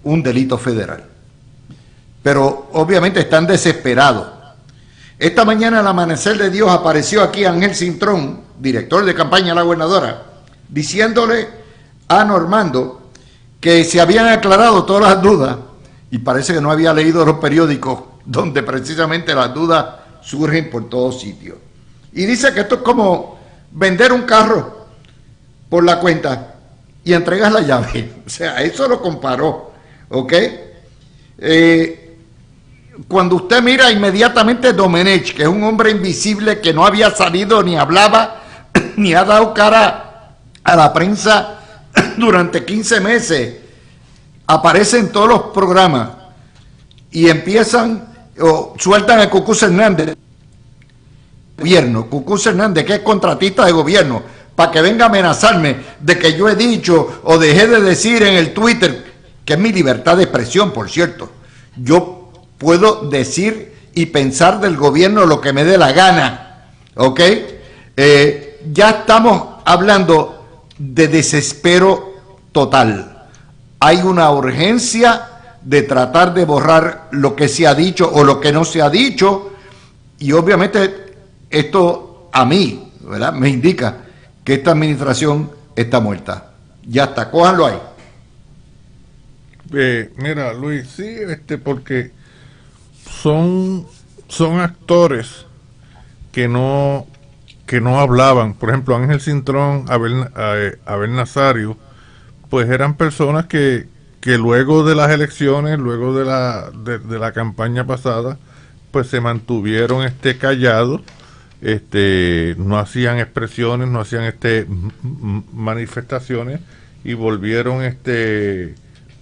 un delito federal. Pero obviamente están desesperados. Esta mañana al amanecer de Dios apareció aquí Ángel Cintrón, director de campaña de la gobernadora, diciéndole a Normando que se habían aclarado todas las dudas y parece que no había leído los periódicos donde precisamente las dudas surgen por todos sitios. Y dice que esto es como vender un carro por la cuenta y entregas la llave. O sea, eso lo comparó, ¿ok? Cuando usted mira inmediatamente Domenech, que es un hombre invisible que no había salido ni hablaba, ni ha dado cara a la prensa durante 15 meses, aparece en todos los programas y empiezan o sueltan a Cucuz Hernández, Cucuz Hernández, que es contratista de gobierno, para que venga a amenazarme de que yo he dicho o dejé de decir en el Twitter, que es mi libertad de expresión, por cierto. Yo puedo decir y pensar del gobierno lo que me dé la gana, ¿ok? Ya estamos hablando de desespero total. Hay una urgencia de tratar de borrar lo que se ha dicho o lo que no se ha dicho, y obviamente esto a mí, ¿verdad?, me indica que esta administración está muerta. Ya está, cójanlo ahí. Mira, Luis, sí, porque son actores que no hablaban. Por ejemplo, Ángel Cintrón, Abel Nazario, pues eran personas que luego de las elecciones, luego de la campaña pasada, pues se mantuvieron callados, no hacían expresiones, no hacían manifestaciones y volvieron, en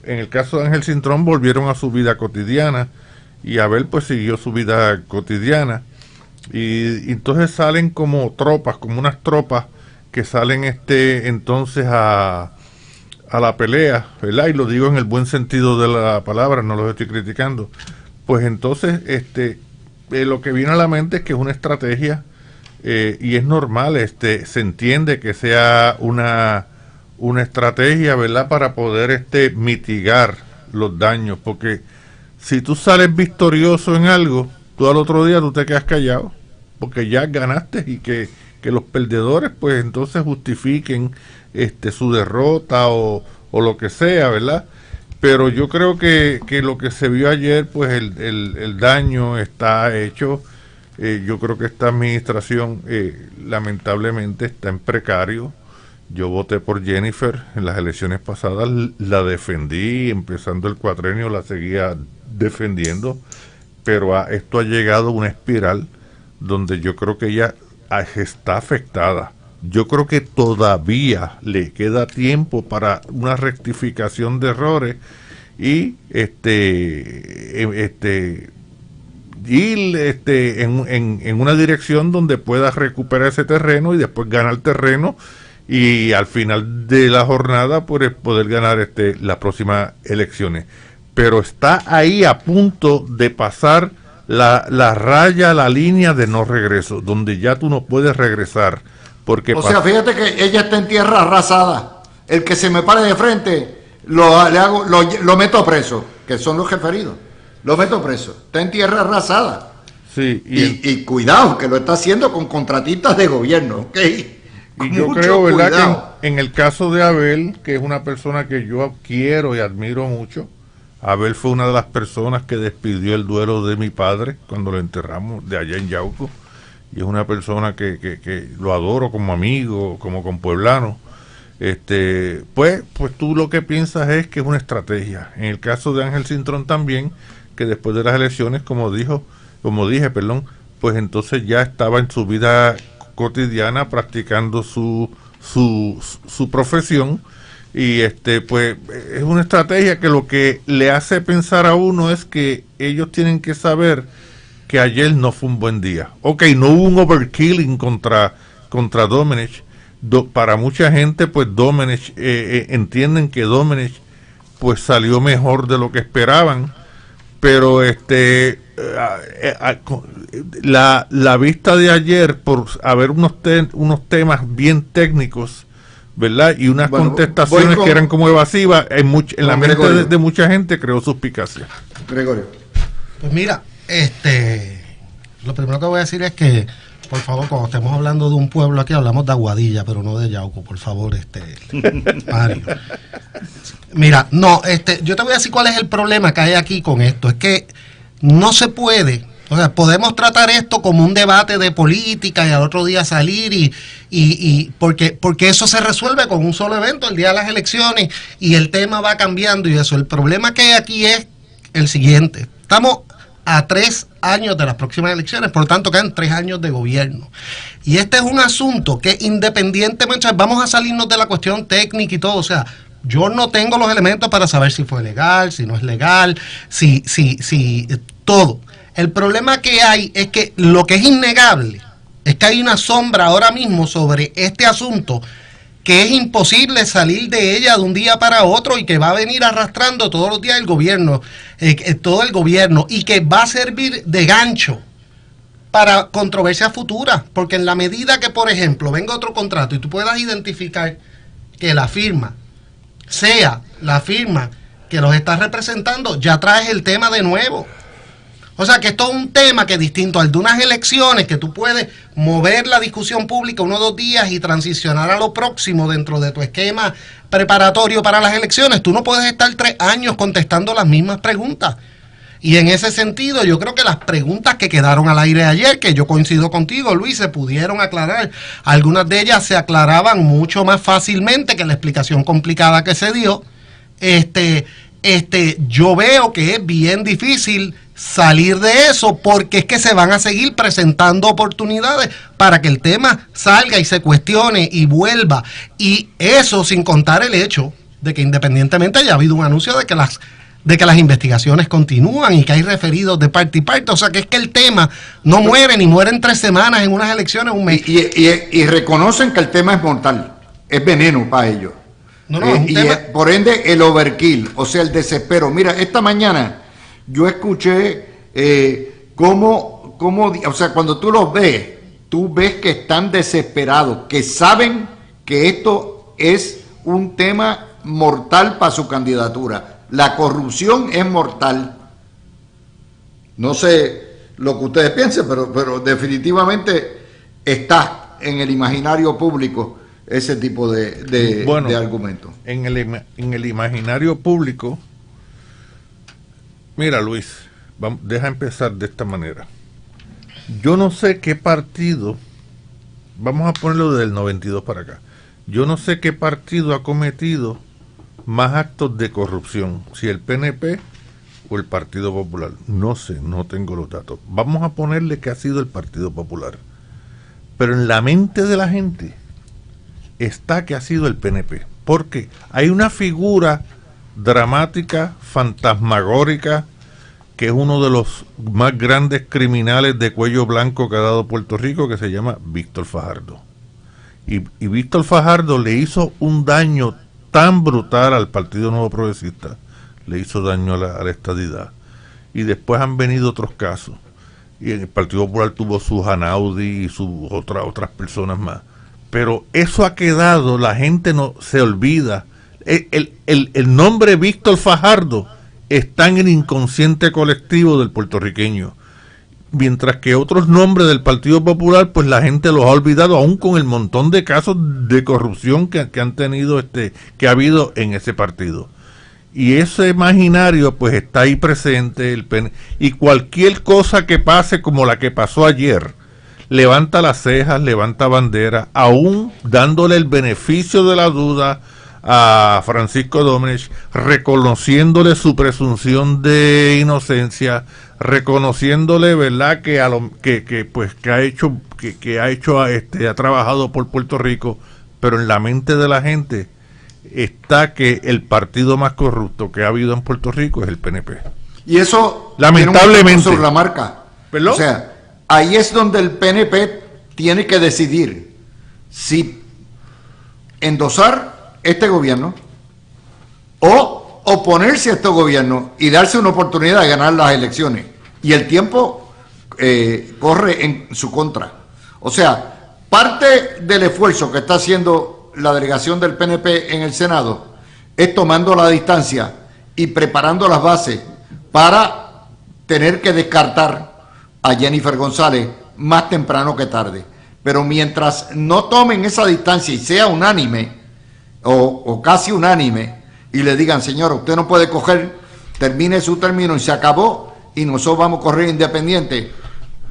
el caso de Ángel Cintrón, volvieron a su vida cotidiana, y Abel pues siguió su vida cotidiana, y entonces salen como tropas, como unas tropas que salen entonces a la pelea, ¿verdad? Y lo digo en el buen sentido de la palabra, no los estoy criticando. Pues entonces lo que viene a la mente es que es una estrategia, y es normal, se entiende que sea una estrategia, ¿verdad?, para poder mitigar los daños, porque si tú sales victorioso en algo, tú al otro día tú te quedas callado, porque ya ganaste, y que los perdedores pues entonces justifiquen su derrota o lo que sea, ¿verdad? Pero yo creo que lo que se vio ayer, pues el daño está hecho. Yo creo que esta administración lamentablemente está en precario. Yo voté por Jennifer en las elecciones pasadas, la defendí, empezando el cuatrenio la seguía defendiendo, pero esto ha llegado a una espiral donde yo creo que ella está afectada. Yo creo que todavía le queda tiempo para una rectificación de errores y ir en una dirección donde pueda recuperar ese terreno y después ganar terreno, y al final de la jornada poder ganar las próximas elecciones. Pero está ahí a punto de pasar la raya, la línea de no regreso, donde ya tú no puedes regresar. Porque o sea, fíjate que ella está en tierra arrasada. El que se me pare de frente lo meto preso, que son los referidos. Lo meto preso. Está en tierra arrasada. Sí, y cuidado, que lo está haciendo con contratistas de gobierno, ¿ok? Y yo creo, ¿verdad?, que en el caso de Abel, que es una persona que yo quiero y admiro mucho, Abel fue una de las personas que despidió el duelo de mi padre cuando lo enterramos de allá en Yauco, y es una persona que lo adoro como amigo, como compueblano. Pues tú lo que piensas es que es una estrategia. En el caso de Ángel Cintrón también, que después de las elecciones, como dije, pues entonces ya estaba en su vida cotidiana practicando su profesión, y pues es una estrategia que lo que le hace pensar a uno es que ellos tienen que saber que ayer no fue un buen día. Ok, no hubo un overkilling contra Domenech. Para mucha gente, pues Domenech, entienden que Domenech pues salió mejor de lo que esperaban, pero la vista de ayer, por haber unos temas bien técnicos, ¿verdad?, y unas contestaciones que eran como evasivas, en la mente de mucha gente creó suspicacia. Gregorio. Pues mira, lo primero que voy a decir es que, por favor, cuando estemos hablando de un pueblo aquí, hablamos de Aguadilla, pero no de Yauco, por favor, Mario. Mira, no, yo te voy a decir cuál es el problema que hay aquí con esto. Es que no se puede, o sea, podemos tratar esto como un debate de política y al otro día salir y porque eso se resuelve con un solo evento, el día de las elecciones, y el tema va cambiando y eso. El problema que hay aquí es el siguiente. Estamos a 3 años de las próximas elecciones, por lo tanto quedan 3 años de gobierno. Y este es un asunto que, independientemente, vamos a salirnos de la cuestión técnica y todo, o sea, yo no tengo los elementos para saber si fue legal, si no es legal, si todo. El problema que hay es que lo que es innegable es que hay una sombra ahora mismo sobre este asunto que es imposible salir de ella de un día para otro y que va a venir arrastrando todos los días el gobierno, todo el gobierno, y que va a servir de gancho para controversias futuras, porque en la medida que, por ejemplo, venga otro contrato y tú puedas identificar que la firma sea la firma que los está representando, ya traes el tema de nuevo. O sea que esto es un tema que, distinto al de unas elecciones, que tú puedes mover la discusión pública 1 o 2 días y transicionar a lo próximo dentro de tu esquema preparatorio para las elecciones, tú no puedes estar 3 años contestando las mismas preguntas. Y en ese sentido, yo creo que las preguntas que quedaron al aire ayer, que yo coincido contigo, Luis, se pudieron aclarar. Algunas de ellas se aclaraban mucho más fácilmente que la explicación complicada que se dio. Yo veo que es bien difícil salir de eso, porque es que se van a seguir presentando oportunidades para que el tema salga y se cuestione y vuelva, y eso sin contar el hecho de que, independientemente, haya habido un anuncio de que las investigaciones continúan y que hay referidos de parte y parte, o sea que es que el tema no muere, ni muere en 3 semanas, en unas elecciones, un mes. Y reconocen que el tema es mortal, es veneno para ellos. No, es un tema. Por ende, el overkill, o sea, el desespero. Mira, esta mañana yo escuché cómo, o sea, cuando tú los ves, tú ves que están desesperados, que saben que esto es un tema mortal para su candidatura. La corrupción es mortal. No sé lo que ustedes piensen, pero definitivamente está en el imaginario público ese tipo de argumentos. En el imaginario público, mira, Luis, deja empezar de esta manera. Yo no sé qué partido, vamos a ponerlo desde el 92 para acá, yo no sé qué partido ha cometido más actos de corrupción, si el PNP o el Partido Popular. No sé, no tengo los datos. Vamos a ponerle que ha sido el Partido Popular. Pero en la mente de la gente está que ha sido el PNP. Porque hay una figura dramática, fantasmagórica, que es uno de los más grandes criminales de cuello blanco que ha dado Puerto Rico, que se llama Víctor Fajardo. Y Víctor Fajardo le hizo un daño tan brutal al Partido Nuevo Progresista, le hizo daño a la estadidad. Y después han venido otros casos. Y el Partido Popular tuvo su Hanaudi y sus otras personas más. Pero eso ha quedado, la gente no se olvida. el nombre Víctor Fajardo está en el inconsciente colectivo del puertorriqueño, mientras que otros nombres del Partido Popular pues la gente los ha olvidado, aún con el montón de casos de corrupción que han tenido que ha habido en ese partido. Y ese imaginario pues está ahí presente, y cualquier cosa que pase como la que pasó ayer, levanta las cejas, levanta bandera, aún dándole el beneficio de la duda a Francisco Domenech, reconociéndole su presunción de inocencia, reconociéndole, ¿verdad?, que ha trabajado por Puerto Rico, pero en la mente de la gente está que el partido más corrupto que ha habido en Puerto Rico es el PNP. Y eso lamentablemente sobre la marca. ¿Perdón? O sea, ahí es donde el PNP tiene que decidir si endosar este gobierno o oponerse a este gobierno y darse una oportunidad de ganar las elecciones. Y el tiempo corre en su contra. O sea, parte del esfuerzo que está haciendo la delegación del PNP en el Senado es tomando la distancia y preparando las bases para tener que descartar a Jennifer González más temprano que tarde. Pero mientras no tomen esa distancia y sea unánime o casi unánime y le digan, señor, usted no puede coger, termine su término y se acabó y nosotros vamos a correr independiente,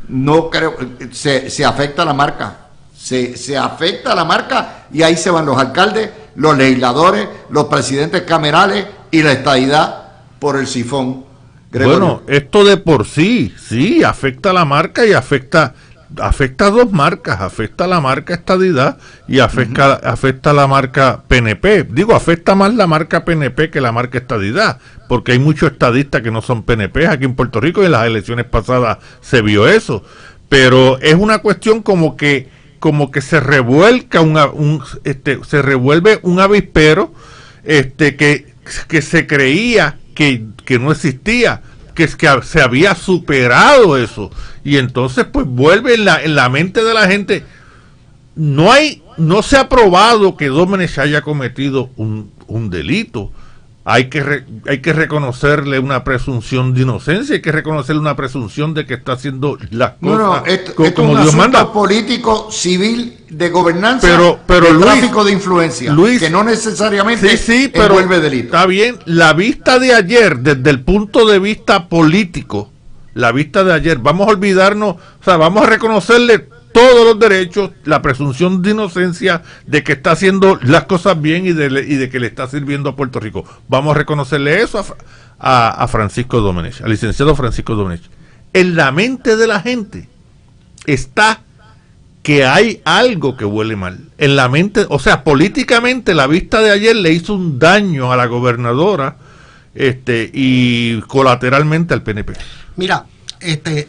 no creo, se afecta la marca. Se afecta la marca y ahí se van los alcaldes, los legisladores, los presidentes camerales y la estadidad por el sifón. Gregorio. Bueno, esto de por sí afecta a la marca y afecta a dos marcas, afecta a la marca estadidad y afecta a la marca PNP. Digo, afecta más la marca PNP que la marca estadidad, porque hay muchos estadistas que no son PNP aquí en Puerto Rico y en las elecciones pasadas se vio eso. Pero es una cuestión como que se revuelca se revuelve un avispero que se creía que no existía, que se había superado eso, y entonces pues vuelve en la mente de la gente. No se ha probado que Domenech haya cometido un delito. Hay que reconocerle una presunción de inocencia, hay que reconocerle una presunción de que está haciendo las cosas esto como es Dios un manda. asunto político, civil, de gobernanza, pero de Luis, tráfico de influencia, Luis, que no necesariamente pero envuelve delito. Está bien, la vista de ayer, desde el punto de vista político, la vista de ayer, vamos a olvidarnos, o sea, vamos a reconocerle todos los derechos, la presunción de inocencia de que está haciendo las cosas bien y de que le está sirviendo a Puerto Rico. Vamos a reconocerle eso a Francisco Domenech, al licenciado Francisco Domenech. En la mente de la gente está que hay algo que huele mal. En la mente, o sea, políticamente la vista de ayer le hizo un daño a la gobernadora y colateralmente al PNP. Mira,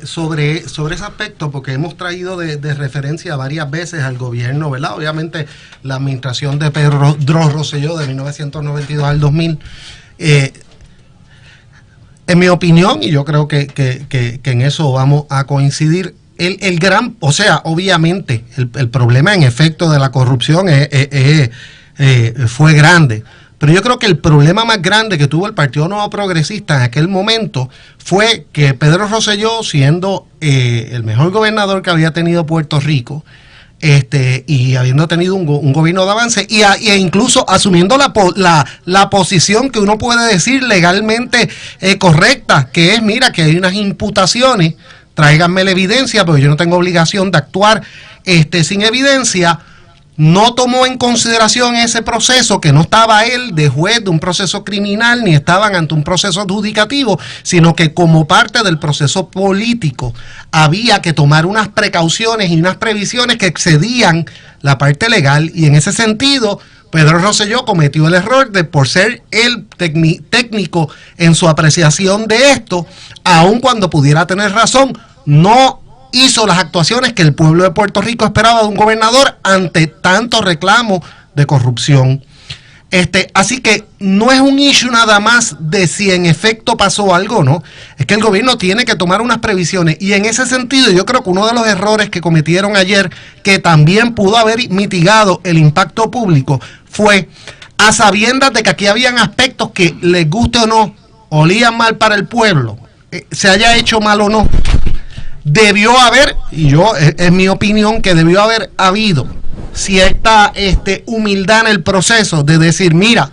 sobre ese aspecto, porque hemos traído de referencia varias veces al gobierno, ¿verdad? Obviamente la administración de Pedro Rosselló de 1992 al 2000, en mi opinión, y yo creo que en eso vamos a coincidir, o sea, obviamente el problema en efecto de la corrupción fue grande. Pero yo creo que el problema más grande que tuvo el Partido Nuevo Progresista en aquel momento fue que Pedro Rosselló, siendo el mejor gobernador que había tenido Puerto Rico, y habiendo tenido un gobierno de avance, e incluso asumiendo la posición que uno puede decir legalmente correcta, que es, mira, que hay unas imputaciones, tráiganme la evidencia, porque yo no tengo obligación de actuar sin evidencia. No tomó en consideración ese proceso, que no estaba él de juez de un proceso criminal, ni estaban ante un proceso adjudicativo, sino que como parte del proceso político había que tomar unas precauciones y unas previsiones que excedían la parte legal, y en ese sentido Pedro Rosselló cometió el error de, por ser el técnico en su apreciación de esto, aun cuando pudiera tener razón, no hizo las actuaciones que el pueblo de Puerto Rico esperaba de un gobernador ante tanto reclamo de corrupción. Así que no es un issue nada más de si en efecto pasó algo o no, es que el gobierno tiene que tomar unas previsiones, y en ese sentido yo creo que uno de los errores que cometieron ayer, que también pudo haber mitigado el impacto público, fue a sabiendas de que aquí habían aspectos que, les guste o no, olían mal para el pueblo, se haya hecho mal o no, debió haber, y yo es mi opinión, que debió haber habido cierta humildad en el proceso de decir, mira,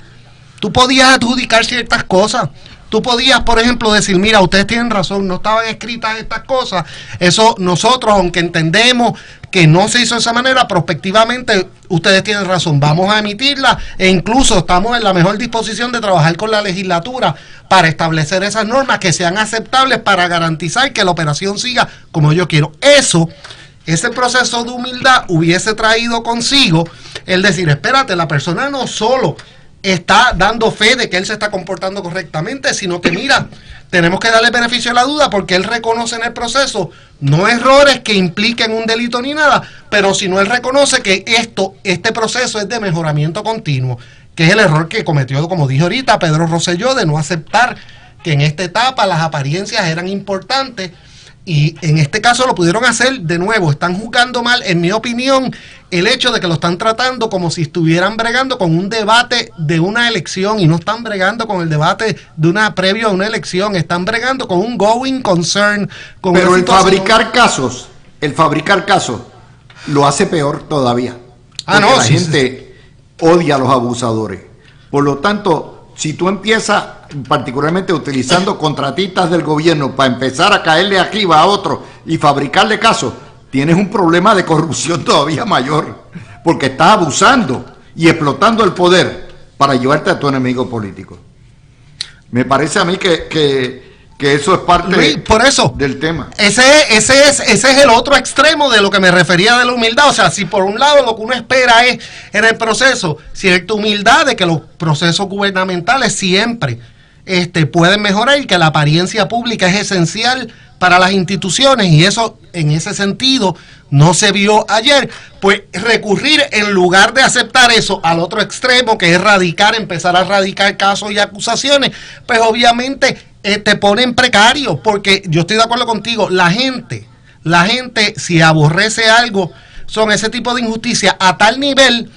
tú podías adjudicar ciertas cosas. Tú podías, por ejemplo, decir, mira, ustedes tienen razón, no estaban escritas estas cosas. Eso nosotros, aunque entendemos que no se hizo de esa manera, prospectivamente ustedes tienen razón, vamos a emitirla e incluso estamos en la mejor disposición de trabajar con la legislatura para establecer esas normas que sean aceptables para garantizar que la operación siga como yo quiero. Ese proceso de humildad hubiese traído consigo el decir, espérate, la persona no solo está dando fe de que él se está comportando correctamente, sino que mira, tenemos que darle beneficio a la duda porque él reconoce en el proceso no errores que impliquen un delito ni nada, pero sino él reconoce que este proceso es de mejoramiento continuo, que es el error que cometió, como dije ahorita, Pedro Rosselló, de no aceptar que en esta etapa las apariencias eran importantes. Y en este caso lo pudieron hacer de nuevo. Están juzgando mal, en mi opinión, el hecho de que lo están tratando como si estuvieran bregando con un debate de una elección y no están bregando con el debate de una previo a una elección. Están bregando con un going concern. Pero el fabricar casos lo hace peor todavía. La gente odia a los abusadores. Por lo tanto, si tú empiezas particularmente utilizando contratistas del gobierno para empezar a caerle arriba a otro y fabricarle casos, tienes un problema de corrupción todavía mayor, porque estás abusando y explotando el poder para llevarte a tu enemigo político. Me parece a mí que eso es parte, Luis, por eso, del tema. Ese es el otro extremo de lo que me refería de la humildad. O sea, si por un lado lo que uno espera es en el proceso cierta humildad de que los procesos gubernamentales siempre pueden mejorar y que la apariencia pública es esencial para las instituciones, y eso en ese sentido no se vio ayer, pues recurrir en lugar de aceptar eso al otro extremo, que es empezar a radicar casos y acusaciones, pues obviamente te pone en precario, porque yo estoy de acuerdo contigo, la gente si aborrece algo son ese tipo de injusticia a tal nivel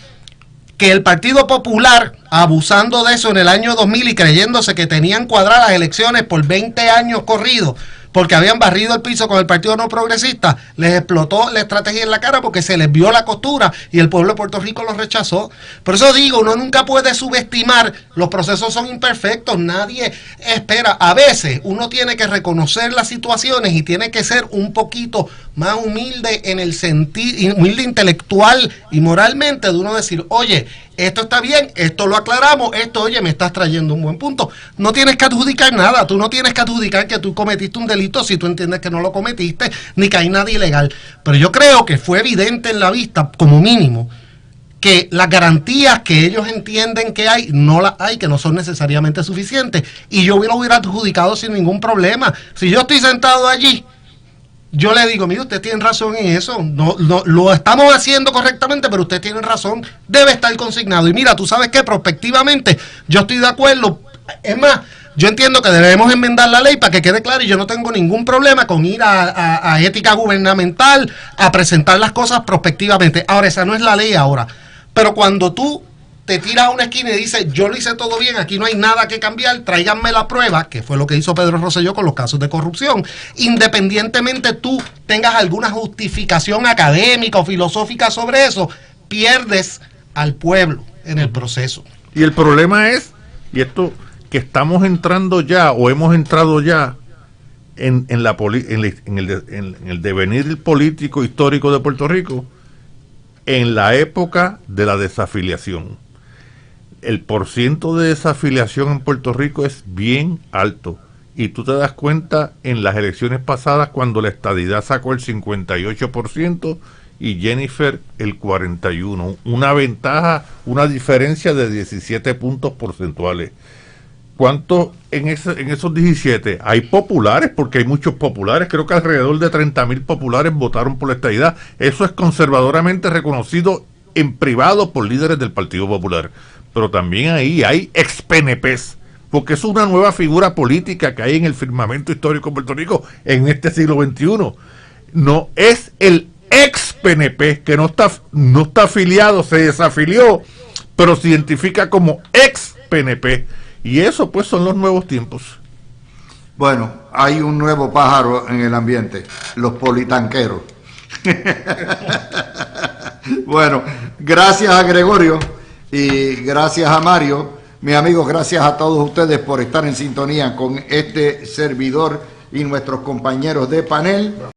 que el Partido Popular, abusando de eso en el año 2000 y creyéndose que tenían cuadradas las elecciones por 20 años corridos, porque habían barrido el piso con el Partido No Progresista, les explotó la estrategia en la cara porque se les vio la costura y el pueblo de Puerto Rico los rechazó. Por eso digo, uno nunca puede subestimar, los procesos son imperfectos, nadie espera. A veces uno tiene que reconocer las situaciones y tiene que ser un poquito más humilde en el sentido, humilde intelectual y moralmente, de uno decir, oye, esto está bien, esto lo aclaramos, oye, me estás trayendo un buen punto. No tienes que adjudicar nada, tú no tienes que adjudicar que tú cometiste un delito si tú entiendes que no lo cometiste, ni que hay nada ilegal. Pero yo creo que fue evidente en la vista, como mínimo, que las garantías que ellos entienden que hay, no las hay, que no son necesariamente suficientes. Y yo lo hubiera adjudicado sin ningún problema. Si yo estoy sentado allí, yo le digo, mire, usted tiene razón en eso, no, lo estamos haciendo correctamente, pero usted tiene razón, debe estar consignado. Y mira, tú sabes que prospectivamente yo estoy de acuerdo, es más, yo entiendo que debemos enmendar la ley para que quede claro, y yo no tengo ningún problema con ir a ética gubernamental, a presentar las cosas prospectivamente. Ahora, esa no es la ley ahora, pero cuando tú te tiras a una esquina y dices, yo lo hice todo bien, aquí no hay nada que cambiar, tráiganme la prueba, que fue lo que hizo Pedro Rosselló con los casos de corrupción, independientemente tú tengas alguna justificación académica o filosófica sobre eso, pierdes al pueblo en el proceso. Y el problema es, y esto, que estamos entrando ya, o hemos entrado ya, en el devenir político histórico de Puerto Rico, en la época de la desafiliación. El porciento de desafiliación en Puerto Rico es bien alto, y tú te das cuenta en las elecciones pasadas cuando la estadidad sacó el 58% y Jennifer el 41%, una ventaja, una diferencia de 17 puntos porcentuales. ¿Cuántos en esos 17? Hay populares, porque hay muchos populares, creo que alrededor de 30,000 populares votaron por la estadidad. Eso es conservadoramente reconocido en privado por líderes del Partido Popular. Pero también ahí hay ex-PNPs, porque es una nueva figura política que hay en el firmamento histórico de Puerto Rico en este siglo XXI. No es el ex-PNP, que no está afiliado, se desafilió, pero se identifica como ex PNP. Y eso pues son los nuevos tiempos. Bueno, hay un nuevo pájaro en el ambiente, los politanqueros. Bueno, gracias a Gregorio y gracias a Mario. Mis amigos, gracias a todos ustedes por estar en sintonía con este servidor y nuestros compañeros de panel.